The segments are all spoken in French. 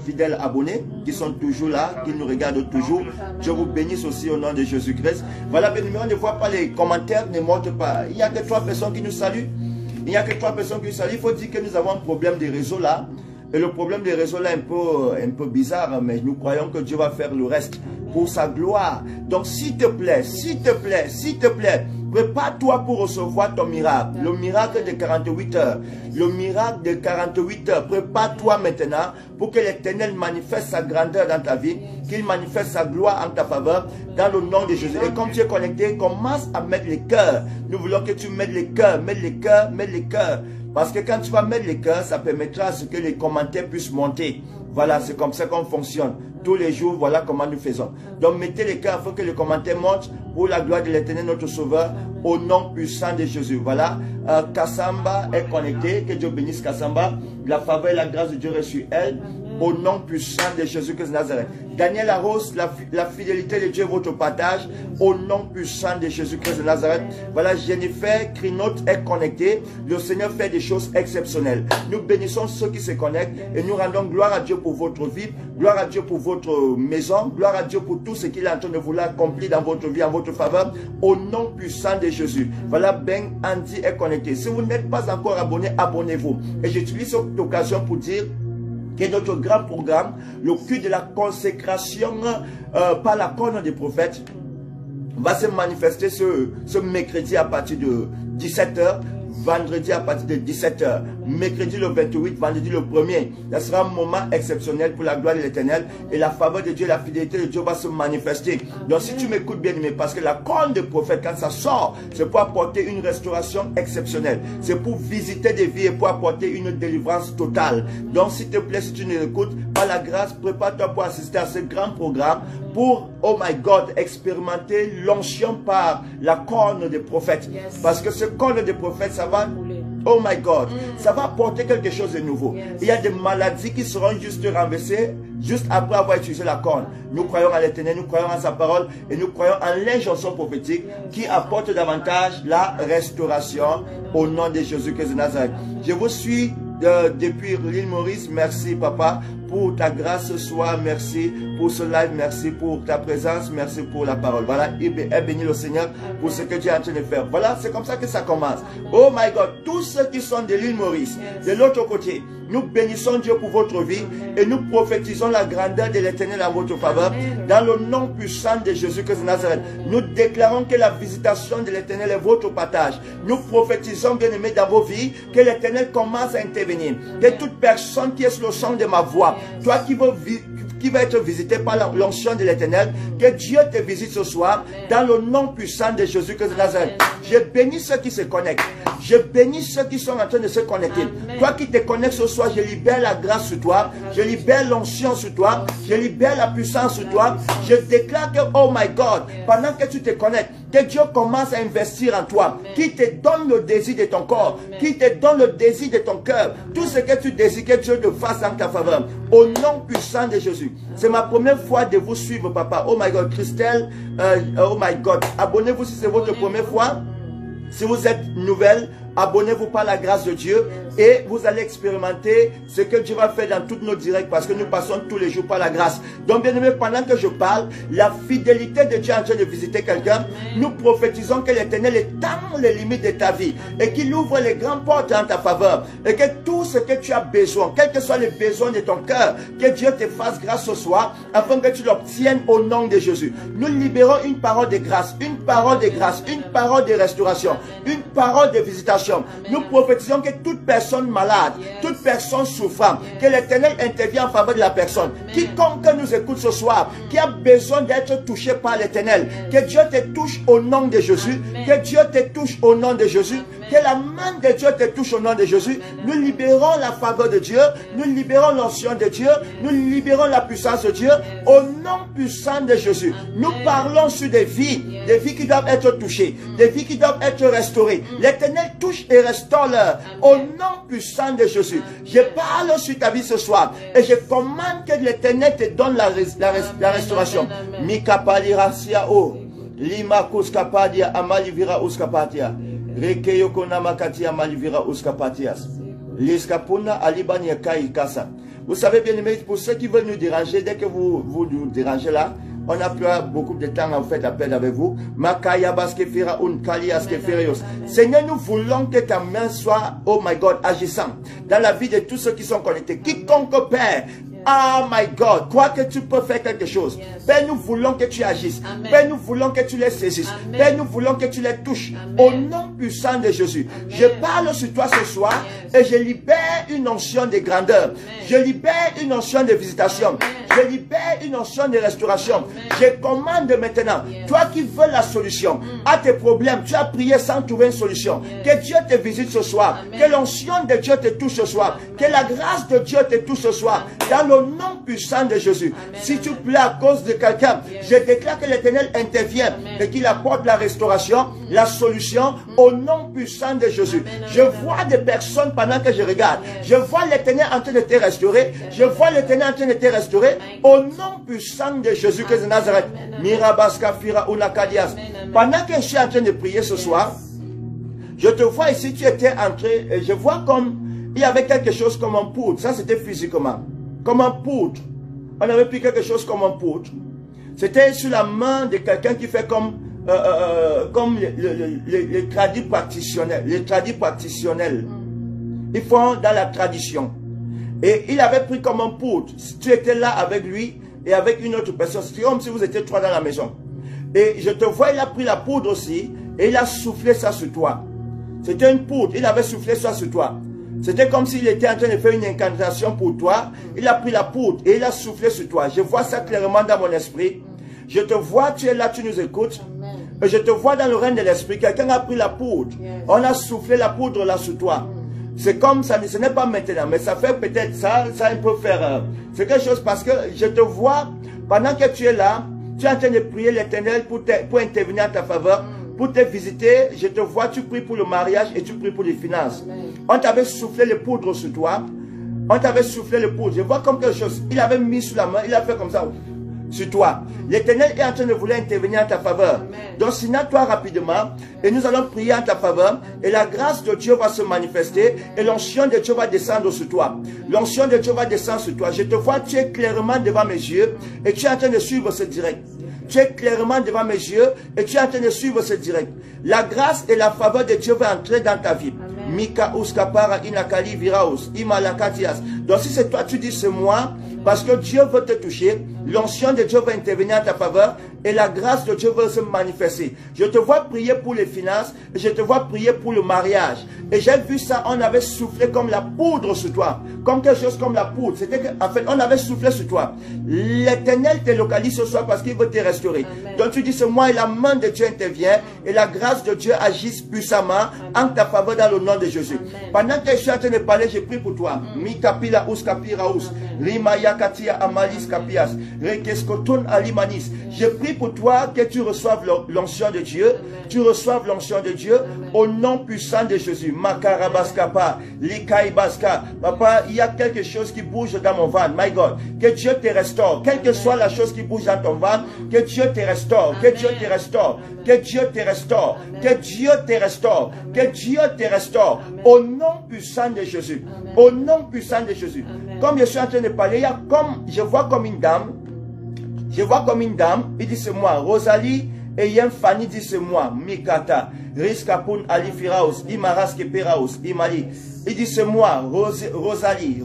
fidèles abonnés qui sont toujours là, qui nous regardent toujours. Dieu vous bénisse aussi au nom de Jésus-Christ. Voilà, bien numéro, ne voit pas les commentaires, ne montre pas. Il n'y a que 3 personnes qui nous saluent. Il n'y a que 3 personnes qui nous saluent. Il faut dire que nous avons un problème de réseau là. Et le problème des réseaux là est un peu bizarre, mais nous croyons que Dieu va faire le reste pour sa gloire. Donc s'il te plaît, s'il te plaît, s'il te plaît, prépare-toi pour recevoir ton miracle. Le miracle de 48 heures. Le miracle de 48 heures. Prépare-toi maintenant pour que l'Éternel manifeste sa grandeur dans ta vie, qu'il manifeste sa gloire en ta faveur, dans le nom de Jésus. Et comme tu es connecté, commence à mettre les cœurs. Nous voulons que tu mettes les cœurs, mets les cœurs, mets les cœurs. Parce que quand tu vas mettre les cœurs, ça permettra à ce que les commentaires puissent monter. Voilà, c'est comme ça qu'on fonctionne. Tous les jours, voilà comment nous faisons. Donc, mettez les cœurs afin que les commentaires montent pour la gloire de l'Éternel, notre Sauveur, au nom puissant de Jésus. Voilà, Kassamba est connecté. Que Dieu bénisse Kassamba. La faveur et la grâce de Dieu reste sur elle. Au nom puissant de Jésus-Christ de Nazareth. Daniel Arros, la fidélité de Dieu, votre partage. Au nom puissant de Jésus-Christ de Nazareth. Voilà, Jennifer Crinot est connectée. Le Seigneur fait des choses exceptionnelles. Nous bénissons ceux qui se connectent et nous rendons gloire à Dieu pour votre vie, gloire à Dieu pour votre maison, gloire à Dieu pour tout ce qu'il est en train de vouloir accomplir dans votre vie, en votre faveur. Au nom puissant de Jésus. Voilà, Ben Andy est connecté. Si vous n'êtes pas encore abonné, abonnez-vous. Et j'utilise cette occasion pour dire que notre grand programme, le culte de la consécration par la corne des prophètes, va se manifester ce mercredi à partir de 17 h, vendredi à partir de 17 h, mercredi le 28, vendredi le 1er. Ce sera un moment exceptionnel pour la gloire de l'Éternel et la faveur de Dieu, la fidélité de Dieu va se manifester. Donc si tu m'écoutes bien aimé, parce que la corne des prophètes, quand ça sort, c'est pour apporter une restauration exceptionnelle. C'est pour visiter des vies et pour apporter une délivrance totale. Donc s'il te plaît, si tu ne l'écoutes, par la grâce, prépare-toi pour assister à ce grand programme pour, oh my God, expérimenter l'onction par la corne des prophètes. Parce que ce corne des prophètes, ça va, oh my God, ça va apporter quelque chose de nouveau. Il y a des maladies qui seront juste renversées juste après avoir utilisé la corne. Nous croyons à l'Éternel, nous croyons en sa parole et nous croyons en l'injonction prophétique qui apporte davantage la restauration au nom de Jésus-Christ de Nazareth. Je vous suis depuis l'île Maurice. Merci papa pour ta grâce ce soir, merci pour ce live, merci pour ta présence, merci pour la parole. Voilà, et bénis le Seigneur pour ce que tu es en train de faire. Voilà, c'est comme ça que ça commence. Oh my God, tous ceux qui sont de l'île Maurice, de l'autre côté, nous bénissons Dieu pour votre vie et nous prophétisons la grandeur de l'Éternel en votre faveur. Dans le nom puissant de Jésus-Christ de Nazareth, nous déclarons que la visitation de l'Éternel est votre partage. Nous prophétisons, bien-aimés, dans vos vies, que l'Éternel commence à intervenir. Que toute personne qui est sur le son de ma voix, toi qui va être visité par l'onction de l'Éternel, que Dieu te visite ce soir dans le nom puissant de Jésus-Christ de Nazareth. Je bénis ceux qui se connectent. Je bénis ceux qui sont en train de se connecter. Toi qui te connectes ce soir, je libère la grâce sur toi. Je libère l'onction sur toi. Je libère la puissance sur toi. Je déclare que, oh my God, pendant que tu te connectes, que Dieu commence à investir en toi, qui te donne le désir de ton corps, qui te donne le désir de ton cœur, tout ce que tu désires que Dieu te fasse en ta faveur, au nom puissant de Jésus. C'est ma première fois de vous suivre, papa. Oh my God, Christelle, oh my God, abonnez-vous si c'est votre première fois. Si vous êtes nouvelle, abonnez-vous par la grâce de Dieu et vous allez expérimenter ce que Dieu va faire dans tous nos directs parce que nous passons tous les jours par la grâce. Donc bien aimé, pendant que je parle, la fidélité de Dieu en train de visiter quelqu'un, nous prophétisons que l'Éternel étend les limites de ta vie et qu'il ouvre les grandes portes en ta faveur et que tout ce que tu as besoin, quels que soient les besoins de ton cœur, que Dieu te fasse grâce ce soir afin que tu l'obtiennes au nom de Jésus. Nous libérons une parole de grâce, une parole de grâce, une parole de restauration, une parole de visitation. Nous prophétisons que toute personne malade, toute personne souffrant, que l'Éternel intervient en faveur de la personne. Quiconque nous écoute ce soir, qui a besoin d'être touché par l'Éternel, que Dieu te touche au nom de Jésus, que Dieu te touche au nom de Jésus, que la main de Dieu te touche au nom de Jésus. Nous libérons la faveur de Dieu, nous libérons l'onction de Dieu, nous libérons la puissance de Dieu au nom puissant de Jésus. Nous parlons sur des vies qui doivent être touchées, des vies qui doivent être restaurées. L'Éternel touche et restaure-leur au nom puissant de Jésus. Je parle sur ta vie ce soir et je commande que l'Éternel te donne la restauration. Mikapalirasia o lima kuskapadia amalivira uskapatia rekeyoko namakatia malivira uskapatias liskapuna alibania kai kasa. Vous savez bien aimé, pour ceux qui veulent nous déranger, dès que vous nous dérangez là, on n'a plus beaucoup de temps à faire appel avec vous. Seigneur, nous voulons que ta main soit, oh my God, agissant dans la vie de tous ceux qui sont connectés. Quiconque, Père, oh my God, crois que tu peux faire quelque chose. Yes. Père, nous voulons que tu agisses. Amen. Père, nous voulons que tu les saisisses. Amen. Père, nous voulons que tu les touches. Amen. Au nom puissant de Jésus. Amen. Je parle sur toi ce soir, yes, et je libère une onction de grandeur. Amen. Je libère une onction de visitation. Amen. Je libère une onction de restauration. Amen. Je commande maintenant, yes, toi qui veux la solution à tes problèmes, tu as prié sans trouver une solution. Yes. Que Dieu te visite ce soir. Amen. Que l'onction de Dieu te touche ce soir. Amen. Que la grâce de Dieu te touche ce soir. Amen. Dans le nom puissant de Jésus. Amen. Si tu plais à cause de quelqu'un, yes, je déclare que l'Éternel intervient. Amen. Et qu'il apporte la restauration, la solution au nom puissant de Jésus. Amen. Je vois des personnes pendant que je regarde. Yes. Je vois l'Éternel en train de te restaurer. Yes. Je vois l'Éternel en train de te restaurer. Amen. Au nom puissant de Jésus-Christ de Nazareth. Mirabaska Fira Unakadias. Pendant que je suis en train de prier ce soir, je te vois ici, tu étais entré, et je vois comme il y avait quelque chose comme un poudre. Ça, c'était physiquement. Comme un poudre. On avait pris quelque chose comme un poudre. C'était sur la main de quelqu'un qui fait comme les tradis practitionnaires. Les tradis practitionnaires. Ils font dans la tradition. Et il avait pris comme un poudre. Tu étais là avec lui et avec une autre personne. C'est comme si vous étiez trois dans la maison. Et je te vois, il a pris la poudre aussi et il a soufflé ça sur toi. C'était une poudre. Il avait soufflé ça sur toi. C'était comme s'il était en train de faire une incantation pour toi. Il a pris la poudre et il a soufflé sur toi. Je vois ça clairement dans mon esprit. Je te vois, tu es là, tu nous écoutes. Et je te vois dans le règne de l'esprit. Quelqu'un a pris la poudre. On a soufflé la poudre là sur toi. C'est comme ça, ce n'est pas maintenant, mais ça fait peut-être ça peut faire. C'est quelque chose parce que je te vois, pendant que tu es là, tu es en train de prier l'Éternel pour intervenir en ta faveur, pour te visiter. Je te vois, tu pries pour le mariage et tu pries pour les finances. On t'avait soufflé le poudre sur toi. On t'avait soufflé le poudre. Je vois comme quelque chose. Il avait mis sur la main, il a fait comme ça sur toi. L'Éternel est en train de vouloir intervenir en ta faveur. Amen. Donc signale-toi rapidement et nous allons prier en ta faveur et la grâce de Dieu va se manifester. Amen. Et l'onction de Dieu va descendre sur toi. L'onction de Dieu va descendre sur toi. Je te vois, tu es clairement devant mes yeux et tu es en train de suivre ce direct. Tu es clairement devant mes yeux et tu es en train de suivre ce direct. La grâce et la faveur de Dieu vont entrer dans ta vie. Mika uskapara inakali viraus imalakatias. Donc si c'est toi, tu dis c'est moi, parce que Dieu veut te toucher, l'onction de Dieu va intervenir en ta faveur et la grâce de Dieu va se manifester. Je te vois prier pour les finances et je te vois prier pour le mariage. Et j'ai vu ça, on avait soufflé comme la poudre sur toi, comme quelque chose comme la poudre. C'était en fait, on avait soufflé sur toi. L'Éternel te localise ce soir parce qu'il veut te restaurer. Amen. Donc tu dis c'est moi et la main de Dieu intervient et la grâce de Dieu agisse puissamment en ta faveur dans le nom de Jésus. Amen. Pendant que je suis en train de parler, je prie pour toi. Mikapila uskapiraus, rimaya katia amalis kapias, rekeskoton alimanis. Je prie pour toi que tu reçoives l'onction de Dieu. Amen. Tu reçoives l'onction de Dieu. Amen. Au nom puissant de Jésus. Makarabaskapa, likaibaska. Papa, il y a quelque chose qui bouge dans mon ventre. My God, que Dieu te restaure. Quelle que soit la chose qui bouge dans ton ventre, que Dieu te restaure. Amen. Que Dieu te restaure. Amen. Que Dieu te restaure. Amen. Que Dieu te restaure. Amen. Que Dieu te restaure. Amen. Au nom puissant de Jésus. Amen. Au nom puissant de Jésus. Amen. Comme je suis en train de parler, il y a comme, je vois comme une dame. Je vois comme une dame, il dit c'est moi. Rosalie et Yen Fanny dit c'est moi. Mikata, Riskapun Alifiraus, Imaras Keperaus, Imali. Il dit c'est moi. Rosalie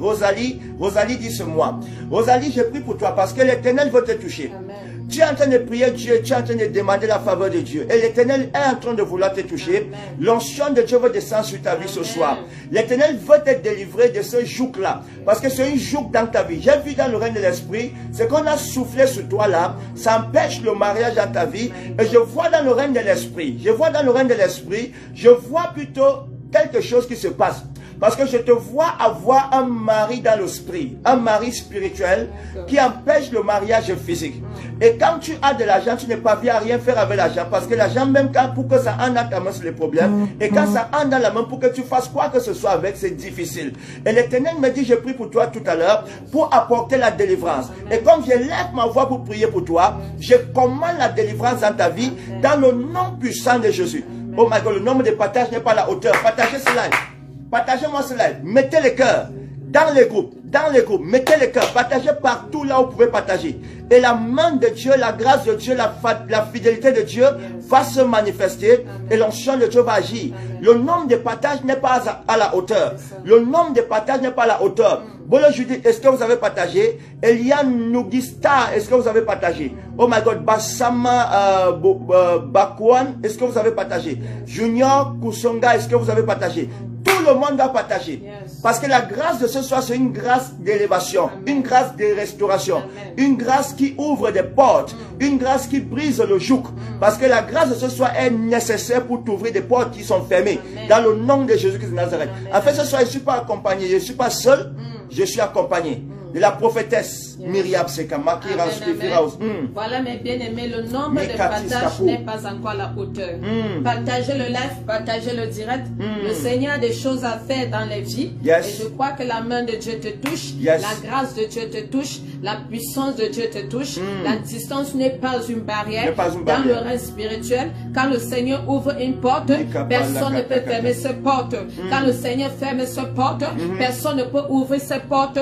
dit c'est moi. Rosalie, je prie pour toi parce que l'Éternel veut te toucher. Amen. Tu es en train de prier Dieu, tu es en train de demander la faveur de Dieu. Et l'Éternel est en train de vouloir te toucher. L'onction de Dieu veut descendre sur ta vie ce soir. L'Éternel veut te délivrer de ce joug-là. Parce que c'est une joug dans ta vie. J'ai vu dans le règne de l'esprit, c'est qu'on a soufflé sur toi là. Ça empêche le mariage dans ta vie. Et je vois dans le règne de l'esprit. Je vois plutôt quelque chose qui se passe. Parce que je te vois avoir un mari dans l'esprit, un mari spirituel qui empêche le mariage physique. Et quand tu as de l'argent, tu n'es pas venu à rien faire avec l'argent. Parce que l'argent, même quand pour que ça entre dans ta main, c'est le problème. Et quand ça entre dans la main, pour que tu fasses quoi que ce soit avec, c'est difficile. Et l'Éternel me dit, je prie pour toi tout à l'heure pour apporter la délivrance. Et comme je lève ma voix pour prier pour toi, je commande la délivrance dans ta vie dans le nom puissant de Jésus. Oh my God, le nombre de partages n'est pas à la hauteur. Partagez cela. Partagez-moi cela. Mettez le cœur. dans les groupes, mettez les cœurs, partagez partout là où vous pouvez partager. Et la main de Dieu, la grâce de Dieu, la fidélité de Dieu va se manifester et l'onction de Dieu va agir. Le nombre de partages n'est pas à la hauteur. Le nombre de partages n'est pas à la hauteur. Bolo Judith, est-ce que vous avez partagé? Eliane Nugista, est-ce que vous avez partagé? Oh my God, Bassama Bakwan, est-ce que vous avez partagé? Junior Kusonga, est-ce que vous avez partagé? Tout le monde va partager. Yes. Parce que la grâce de ce soir, c'est une grâce d'élévation, une grâce de restauration, une grâce qui ouvre des portes, une grâce qui brise le joug. Parce que la grâce de ce soir est nécessaire pour t'ouvrir des portes qui sont fermées. Dans le nom de Jésus-Christ de Nazareth. En fait, ce soir, je ne suis pas accompagné, je ne suis pas seul, je suis accompagné de la prophétesse Myriam Sekama qui Voilà mes bien-aimés, le nombre de partages n'est pas encore à la hauteur. Partagez le live, partagez le direct. Le Seigneur a des choses à faire dans les vies. Et je crois que la main de Dieu te touche, la grâce de Dieu te touche, la puissance de Dieu te touche. La distance n'est pas une barrière dans le règne spirituel. Quand le Seigneur ouvre une porte, personne ne peut fermer cette porte. Quand le Seigneur ferme cette porte, personne ne peut ouvrir cette porte.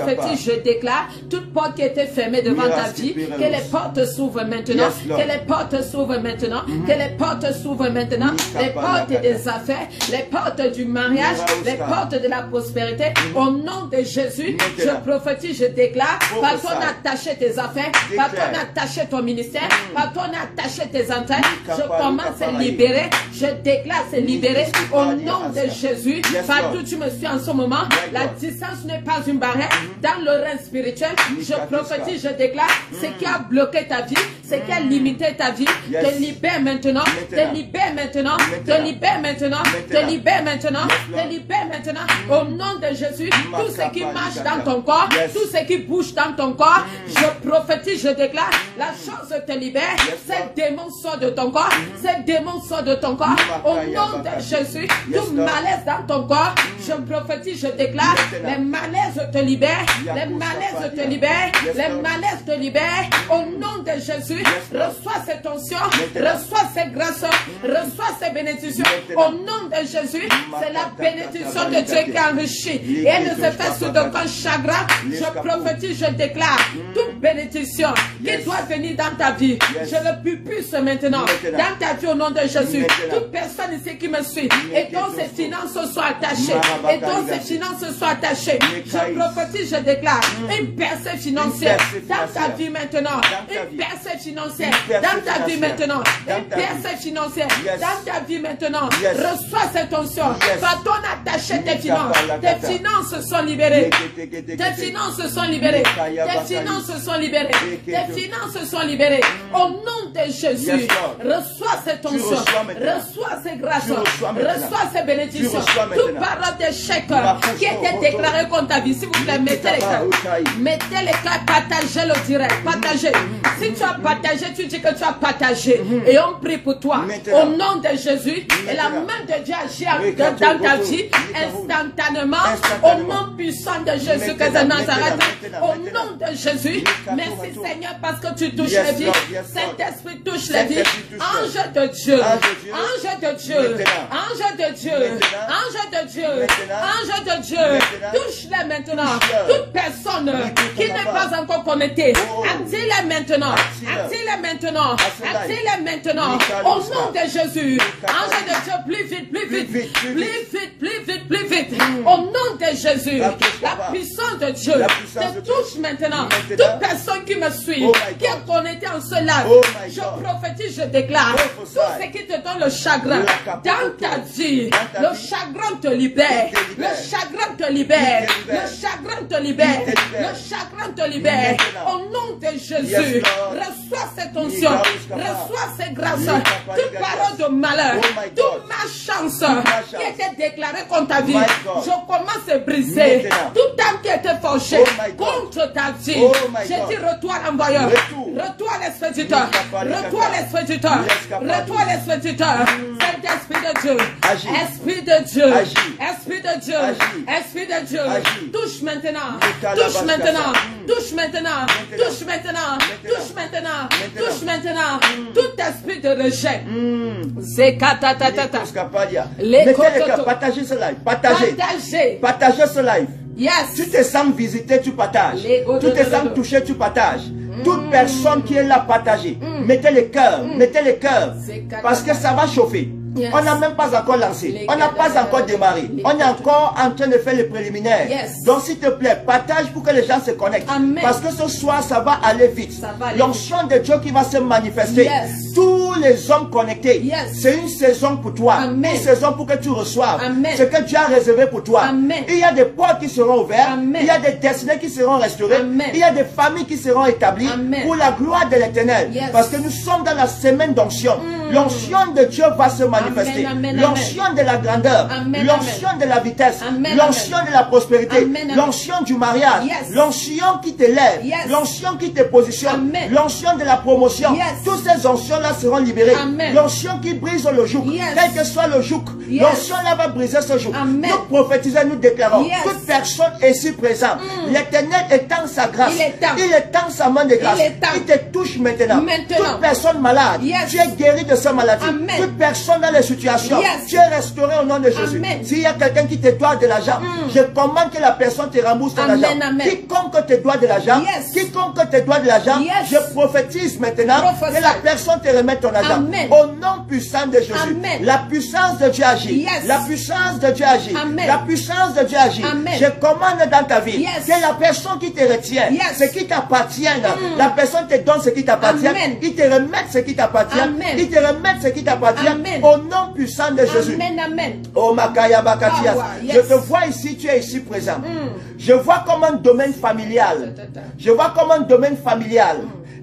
Prophétise, je déclare, toute porte qui était fermée devant ta vie, que les portes s'ouvrent maintenant, que les portes s'ouvrent maintenant, que les portes s'ouvrent maintenant, les portes des affaires, les portes du mariage, les portes de la prospérité, au nom de Jésus, je prophétise, je déclare, par ton attaché tes affaires, par ton attaché ton ministère, par ton attaché tes entrailles, je commence à libérer, je déclare c'est libéré, au nom de Jésus, partout où tu me suis en ce moment, la distance n'est pas une barrière, dans le règne spirituel, je prophétise, je déclare, ce qui a bloqué ta vie, ce qui a limité ta vie, te libère maintenant, te libère maintenant, te libère maintenant, te libère maintenant, te libère maintenant, au nom de Jésus, tout ce qui marche dans ton corps, tout ce qui bouge dans ton corps, je prophétise, je déclare, la chance te libère, ces démons sortent de ton corps, ces démons sortent de ton corps, au nom de Jésus, tout malaise dans ton corps, je prophétise, je déclare, les malaises te libèrent, les malaises te libèrent, les malaises te libèrent, au nom de Jésus, reçois cette onction, reçois cette grâce, reçois ces bénédictions, au nom de Jésus, c'est la bénédiction de Dieu qui enrichit, et elle ne se fait sous aucun chagrin, je prophétise, je déclare, toute bénédiction qui doit venir dans ta vie, je le pupuse maintenant, dans ta vie au nom de Jésus, toute personne ici qui me suit, et dont ses finances soient attachées, et dont ses finances soient attachées, je prophétise, je déclare une percée financière dans ta vie maintenant, une percée financière dans ta vie maintenant, une percée financière dans ta vie maintenant, reçois cette onction, par ton attaché tes finances sont libérées, tes finances sont libérées, tes finances sont libérées, tes finances sont libérées, au nom de Jésus, reçois cette onction, reçois ces grâces, reçois ces bénédictions, toute parole d'échec qui était déclarée contre ta vie, s'il vous plaît, mettez les cœurs. Mettez les cœurs, partagez le direct, partagez. Si tu as partagé, tu dis que tu as partagé. Et on prie pour toi. Au nom de Jésus, et la main de Dieu agit dans ta vie instantanément. Au nom puissant de Jésus que de Nazareth. Au nom de Jésus. Merci Seigneur parce que tu touches les vies. Saint-Esprit touche les vies. Ange de Dieu. Ange de Dieu. Ange de Dieu. Ange de Dieu. Ange de Dieu. Touche-les maintenant. Toute personne qui n'est pas encore connectée, active-les maintenant. Active-les maintenant. Active-les maintenant. Au nom de Jésus. Ange de Dieu, plus vite, plus vite. Plus vite, plus vite, plus vite. Au nom de Jésus. La puissance de Dieu te touche maintenant. Toute personne qui me suit, qui est connectée en cela, je prophétise, je déclare. Tout ce qui te donne le chagrin dans ta vie, le chagrin te libère. Le chagrin te libère. Le chagrin te libère. Le chagrin te libère. Au nom de Jésus, reçois cette onction, reçois ces grâces, toute parole de malheur, toute malchance qui était déclarée contre ta vie, je commence à briser. Toute âme qui était forgée contre ta vie, je dis retour envoyeur, retour l'expéditeur, retour l'expéditeur, retour l'expéditeur. Saint-Esprit de Dieu, Esprit de Dieu, Esprit de Dieu, Esprit de Dieu, touche maintenant, touche maintenant, touche maintenant, touche maintenant, touche maintenant, touche maintenant, tout esprit de rejet. C'est katatatata. Mettez les cœurs, partagez ce live, partagez ce live. Yes. Tu te sens visité, tu partages. Tu te sens touché, tu partages. Toute personne qui est là, partagez. Mettez les cœurs, mettez les cœurs. Parce que ça va chauffer. Yes. On n'a même pas encore lancé. On n'a pas encore démarré. On est encore en train de faire les préliminaires. Yes. Donc s'il te plaît, partage pour que les gens se connectent. Amen. Parce que ce soir, ça va aller vite. L'onction de Dieu qui va se manifester. Yes. Tous les hommes connectés. Yes. C'est une saison pour toi. Amen. Une saison pour que tu reçoives ce que Dieu a réservé pour toi. Amen. Il y a des portes qui seront ouvertes. Amen. Il y a des destinées qui seront restaurées. Amen. Il y a des familles qui seront établies. Amen. Pour la gloire de l'Éternel. Yes. Parce que nous sommes dans la semaine d'onction. L'onction de Dieu va se manifester. L'onction de la grandeur, l'onction de la vitesse, l'onction de la prospérité, l'onction du mariage, l'onction qui t'élève, l'onction qui te positionne, l'onction de la promotion. Toutes ces oncions-là seront libérées. L'onction qui brise le joug, quel que soit le joug, l'onction-là va briser ce joug. Nous prophétisons, nous déclarons, toute personne ici présente, l'Éternel étend sa grâce, il étend sa main de grâce, il te touche maintenant. Toute personne malade, tu es guéri de sa maladie. Toute personne dans les situations, tu es restauré au nom de Jésus. S'il y a quelqu'un qui te doit de l'argent, je commande que la personne te rembourse ton argent. Quiconque te doit de l'argent, quiconque te doit de l'argent, je prophétise maintenant que la personne te remette ton argent. Au nom puissant de Jésus. La puissance de Dieu agit. La puissance de Dieu agit. La puissance de Dieu agit. Je commande dans ta vie que la personne qui te retient, ce qui t'appartient, la personne te donne ce qui t'appartient, il te remette ce qui t'appartient, il te remette ce qui t'appartient. Au nom puissant de Jésus. Amen, amen. Oh Makaya Bakatias. Je te vois ici, tu es ici présent. Je vois comme un domaine familial. Je vois comme un domaine familial.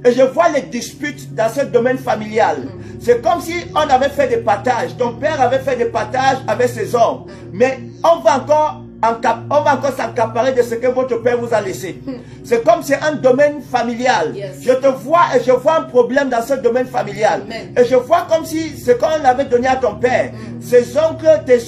Et je vois les disputes dans ce domaine familial. C'est comme si on avait fait des partages. Ton père avait fait des partages avec ses hommes. Mais on va encore s'accaparer de ce que votre père vous a laissé. C'est comme c'est un domaine familial. Je te vois et je vois un problème dans ce domaine familial. Et je vois comme si ce qu'on avait donné à ton père, tes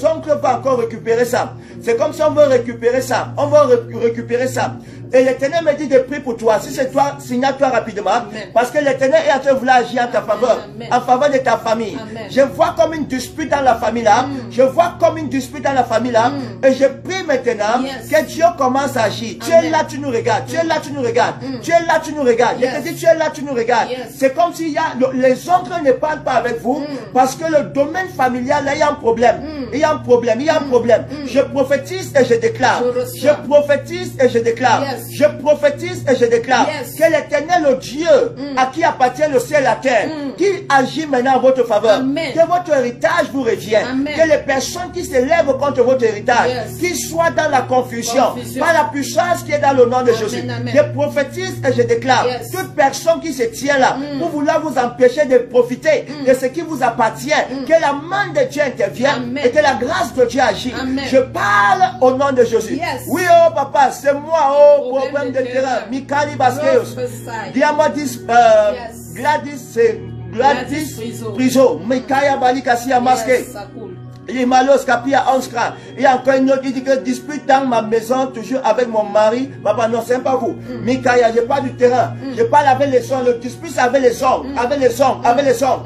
oncles vont encore récupérer ça. C'est comme si on veut récupérer ça. On va récupérer ça. Et l'Éternel me dit de prier pour toi. Si c'est toi, signale-toi rapidement. Parce que l'Éternel est en train de vouloir agir en ta faveur. En faveur de ta famille. Je vois comme une dispute dans la famille là. Je vois comme une dispute dans la famille là. Et je prie maintenant que Dieu commence à agir. Tu es là, tu nous regardes. Tu es là, tu nous regardes. Tu es là, tu nous regardes. Je te dis, tu es là, tu nous regardes. C'est comme s'il y a les oncles ne parlent pas avec vous. Parce que le domaine familial là, il y a un problème. Il y a un problème. Il y a un problème. Je prophétise et je déclare. Je prophétise et je déclare. Je prophétise et je déclare que l'Éternel, le Dieu à qui appartient le ciel et la terre, qui agit maintenant en votre faveur, que votre héritage vous revienne, que les personnes qui s'élèvent contre votre héritage, qu'ils soient dans la confusion, par la puissance qui est dans le nom de Jésus. Je prophétise et je déclare, toute personne qui se tient là, pour vouloir vous empêcher de profiter de ce qui vous appartient, que la main de Dieu intervienne et que la grâce de Dieu agisse. Je parle au nom de Jésus. Oui, oh papa, c'est moi, oh problème de terrain. Mikali Baskeos. Diamadis, Gladys Priso. Mikaya Balikassia Masque. Il malos capia 11 crans. Il y a encore une autre qui dit que dispute dans ma maison, toujours avec mon mari. Papa, non, c'est pas vous. Mikaya, j'ai pas du terrain. Je parle avec les hommes. Le dispute avec les hommes. Avec les hommes. Avec les hommes.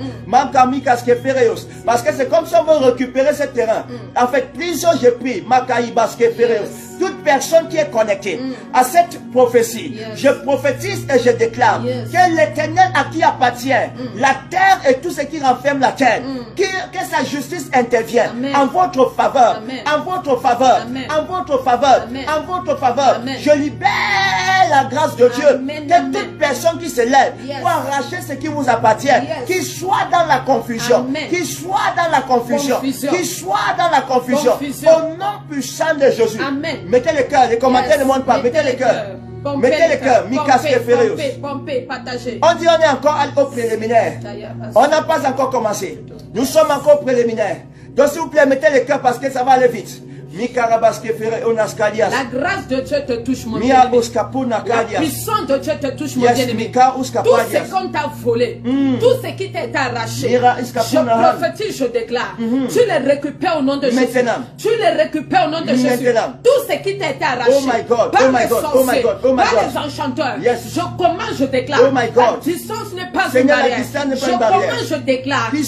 Parce que c'est comme si on veut récupérer ce terrain. En fait, prison, j'ai pris. Makaï Basque Ferreos. Toute personne qui est connectée à cette prophétie, je prophétise et je déclare que l'Éternel à qui appartient la terre et tout ce qui renferme la terre, que sa justice intervienne en votre faveur, en votre faveur, en votre faveur, en votre faveur. Je libère la grâce de Dieu, que toute personne qui se lève pour arracher ce qui vous appartient, qu'il soit dans la confusion, qu'il soit dans la confusion, qu'il soit dans la confusion, au nom puissant de Jésus. Mettez les cœurs, les commentaires ne montrent pas, mettez les cœurs. Mettez les cœurs, Mikasque Ferreos. On dit on est encore au préliminaire. On n'a pas encore commencé. Nous sommes encore au préliminaire. Donc s'il vous plaît, mettez les cœurs parce que ça va aller vite. La grâce de Dieu te touche, mon bien-aimé. La puissance de Dieu te touche, mon bien-aimé. Tout ce qu'on t'a volé, tout ce qui t'a été arraché, je prophétise, je déclare. Tu les récupères au nom de Jésus. Tu les récupères au nom de Jésus. Tout ce qui t'a été arraché par les sorciers, par les enchanteurs, je commande, je déclare. La distance n'est pas une barrière. Je commande, je déclare. Tu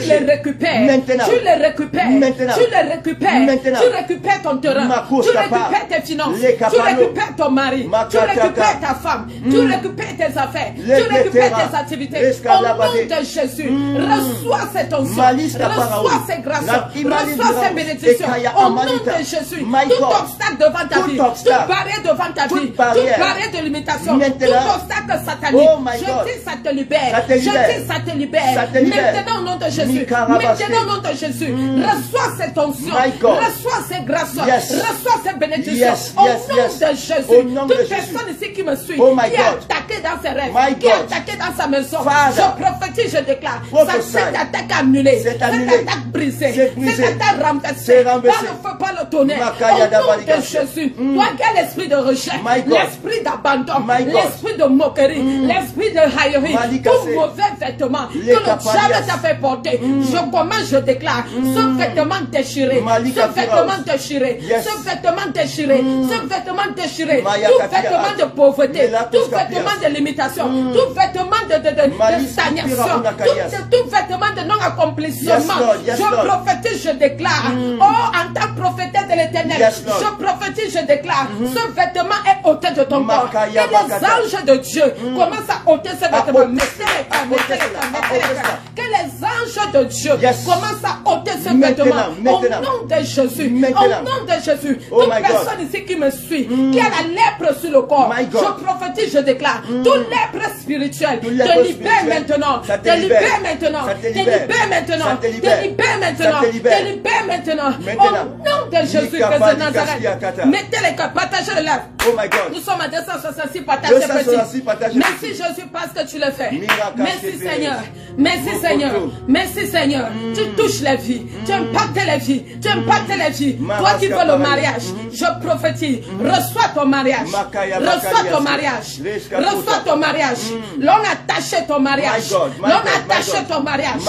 les récupères. Tu les récupères. Tu les récupères. Tu récupères récupères ton terrain, tu récupères tes finances, tu récupères ton mari, tu récupères ta femme, tu récupères tes affaires, tu récupères tes activités. Au nom de Jésus, reçois cette onction, reçois ces grâces, reçois ces bénédictions. Au nom de Jésus, tout obstacle devant ta vie, toute barrière devant ta vie, toute barrière de limitation, tout obstacle satanique, je dis ça te libère, je dis ça te libère. Maintenant au nom de Jésus, maintenant au nom de Jésus, reçois cette onction, reçois ces grâces, reçois ces bénédictions. Au nom de Jésus, toute personne ici qui me suit, qui est attaquée dans ses rêves, qui est attaquée dans sa maison, je prophétise, je déclare, cette attaque annulée, cette attaque brisée, cette attaque renversée, par le feu, par le tonnerre, au nom de Jésus. Toi qui as l'esprit de rejet, l'esprit d'abandon, l'esprit de moquerie, l'esprit de haïerie, tout mauvais vêtement que le diable t'a fait porter, je commence, je déclare, ce vêtement déchiré, ce vêtement déchiré, ce vêtement déchiré, ce vêtement déchiré, tout vêtement de pauvreté, tout vêtement de limitation, tout vêtement de stagnation, tout vêtement de non-accomplissement, je prophétise, je déclare, oh, en tant que prophétesse de l'éternel, je prophétise, je déclare, ce vêtement est ôté de ton corps. Que les anges de Dieu commencent à ôter ce vêtement. Que les anges de Dieu commencent à ôter ce vêtement. Au nom de Jésus. Au nom de Jésus. Toute personne ici qui me suit, qui a la lèpre sur le corps, je prophétise, je déclare, toute lèpre spirituelle, te libère maintenant. Te libère maintenant. Te libère maintenant. Te libère maintenant. Te libère maintenant. Au nom de Jésus Christ de Nazareth. Mettez les cœurs, partagez le live. Oh my God. Nous sommes à 266, partagez petit. Merci Jésus parce que tu le fais. Merci Seigneur. Merci Seigneur. Merci Seigneur. Tu touches les vies. Tu impactes les vies. Tu impactes les vies. Toi qui veux le mariage, je prophétise. Reçois ton mariage. Reçois ton mariage. Reçois ton mariage. L'on a taché ton mariage. L'on a taché ton mariage.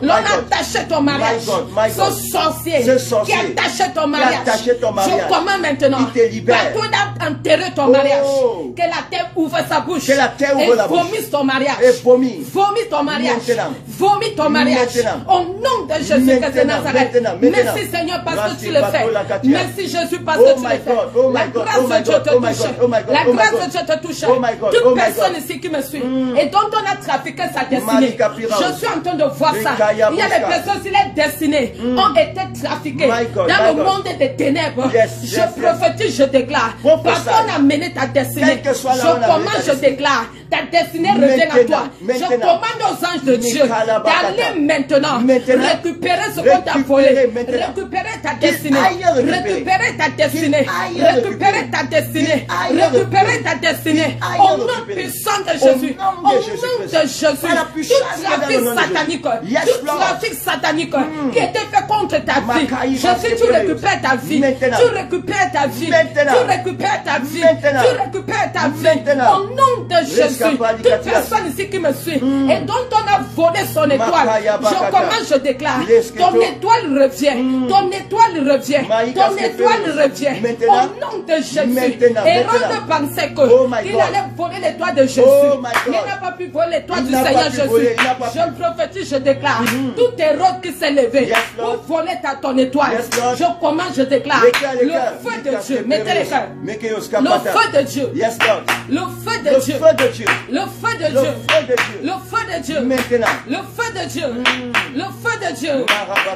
L'on a taché ton mariage. Ce sorcier qui a taché ton mariage. Je commande maintenant. Partout dans enterrer ton mariage. Que la terre ouvre sa bouche. Et vomisse ton mariage. Vomis ton mariage. Vomis ton mariage. Au nom de Jésus Christ de Nazareth. Merci Seigneur parce que tu le fais. Merci Jésus parce que tu le fais. La grâce de Dieu te touche. La grâce de Dieu te touche. Toute personne ici qui me suit et dont on a trafiqué sa destinée. Je suis en train de voir ça. Il y a des personnes qui les destinées ont été trafiquées dans le monde des ténèbres. Je prophétise, je déclare. Parce qu'on a mené ta destinée. Je commence, je déclare. Ta destinée revient à toi. Je commande aux anges de Dieu d'aller maintenant récupérer ce qu'on t'a volé. Récupérer ta destinée. Récupérer ta destinée. Récupérer ta destinée. Récupérer ta destinée. Au nom puissant de Jésus. Au nom de Jésus. Tout trafic satanique. Tout trafic satanique qui était fait contre ta vie. Jésus, tu récupères ta vie. Tu récupères ta vie. Tu récupères ta vie. Tu récupères ta vie. Au nom de Jésus. Toute personne ici qui me suit et dont on a volé son étoile, je commence, je déclare, ton étoile revient, ton étoile revient, ton étoile revient, au nom de Jésus. Et Hérode pensait qu'il allait voler l'étoile de Jésus. Il n'a pas pu voler l'étoile du Seigneur Jésus. Je prophétise, je déclare, tout Hérode qui s'est levé pour voler ton étoile, je commence, je déclare, le feu de Dieu, mettez les cœurs, le feu de Dieu, le feu de Dieu, le feu de Dieu, le feu de Dieu, maintenant, le feu de Dieu, le feu de Dieu,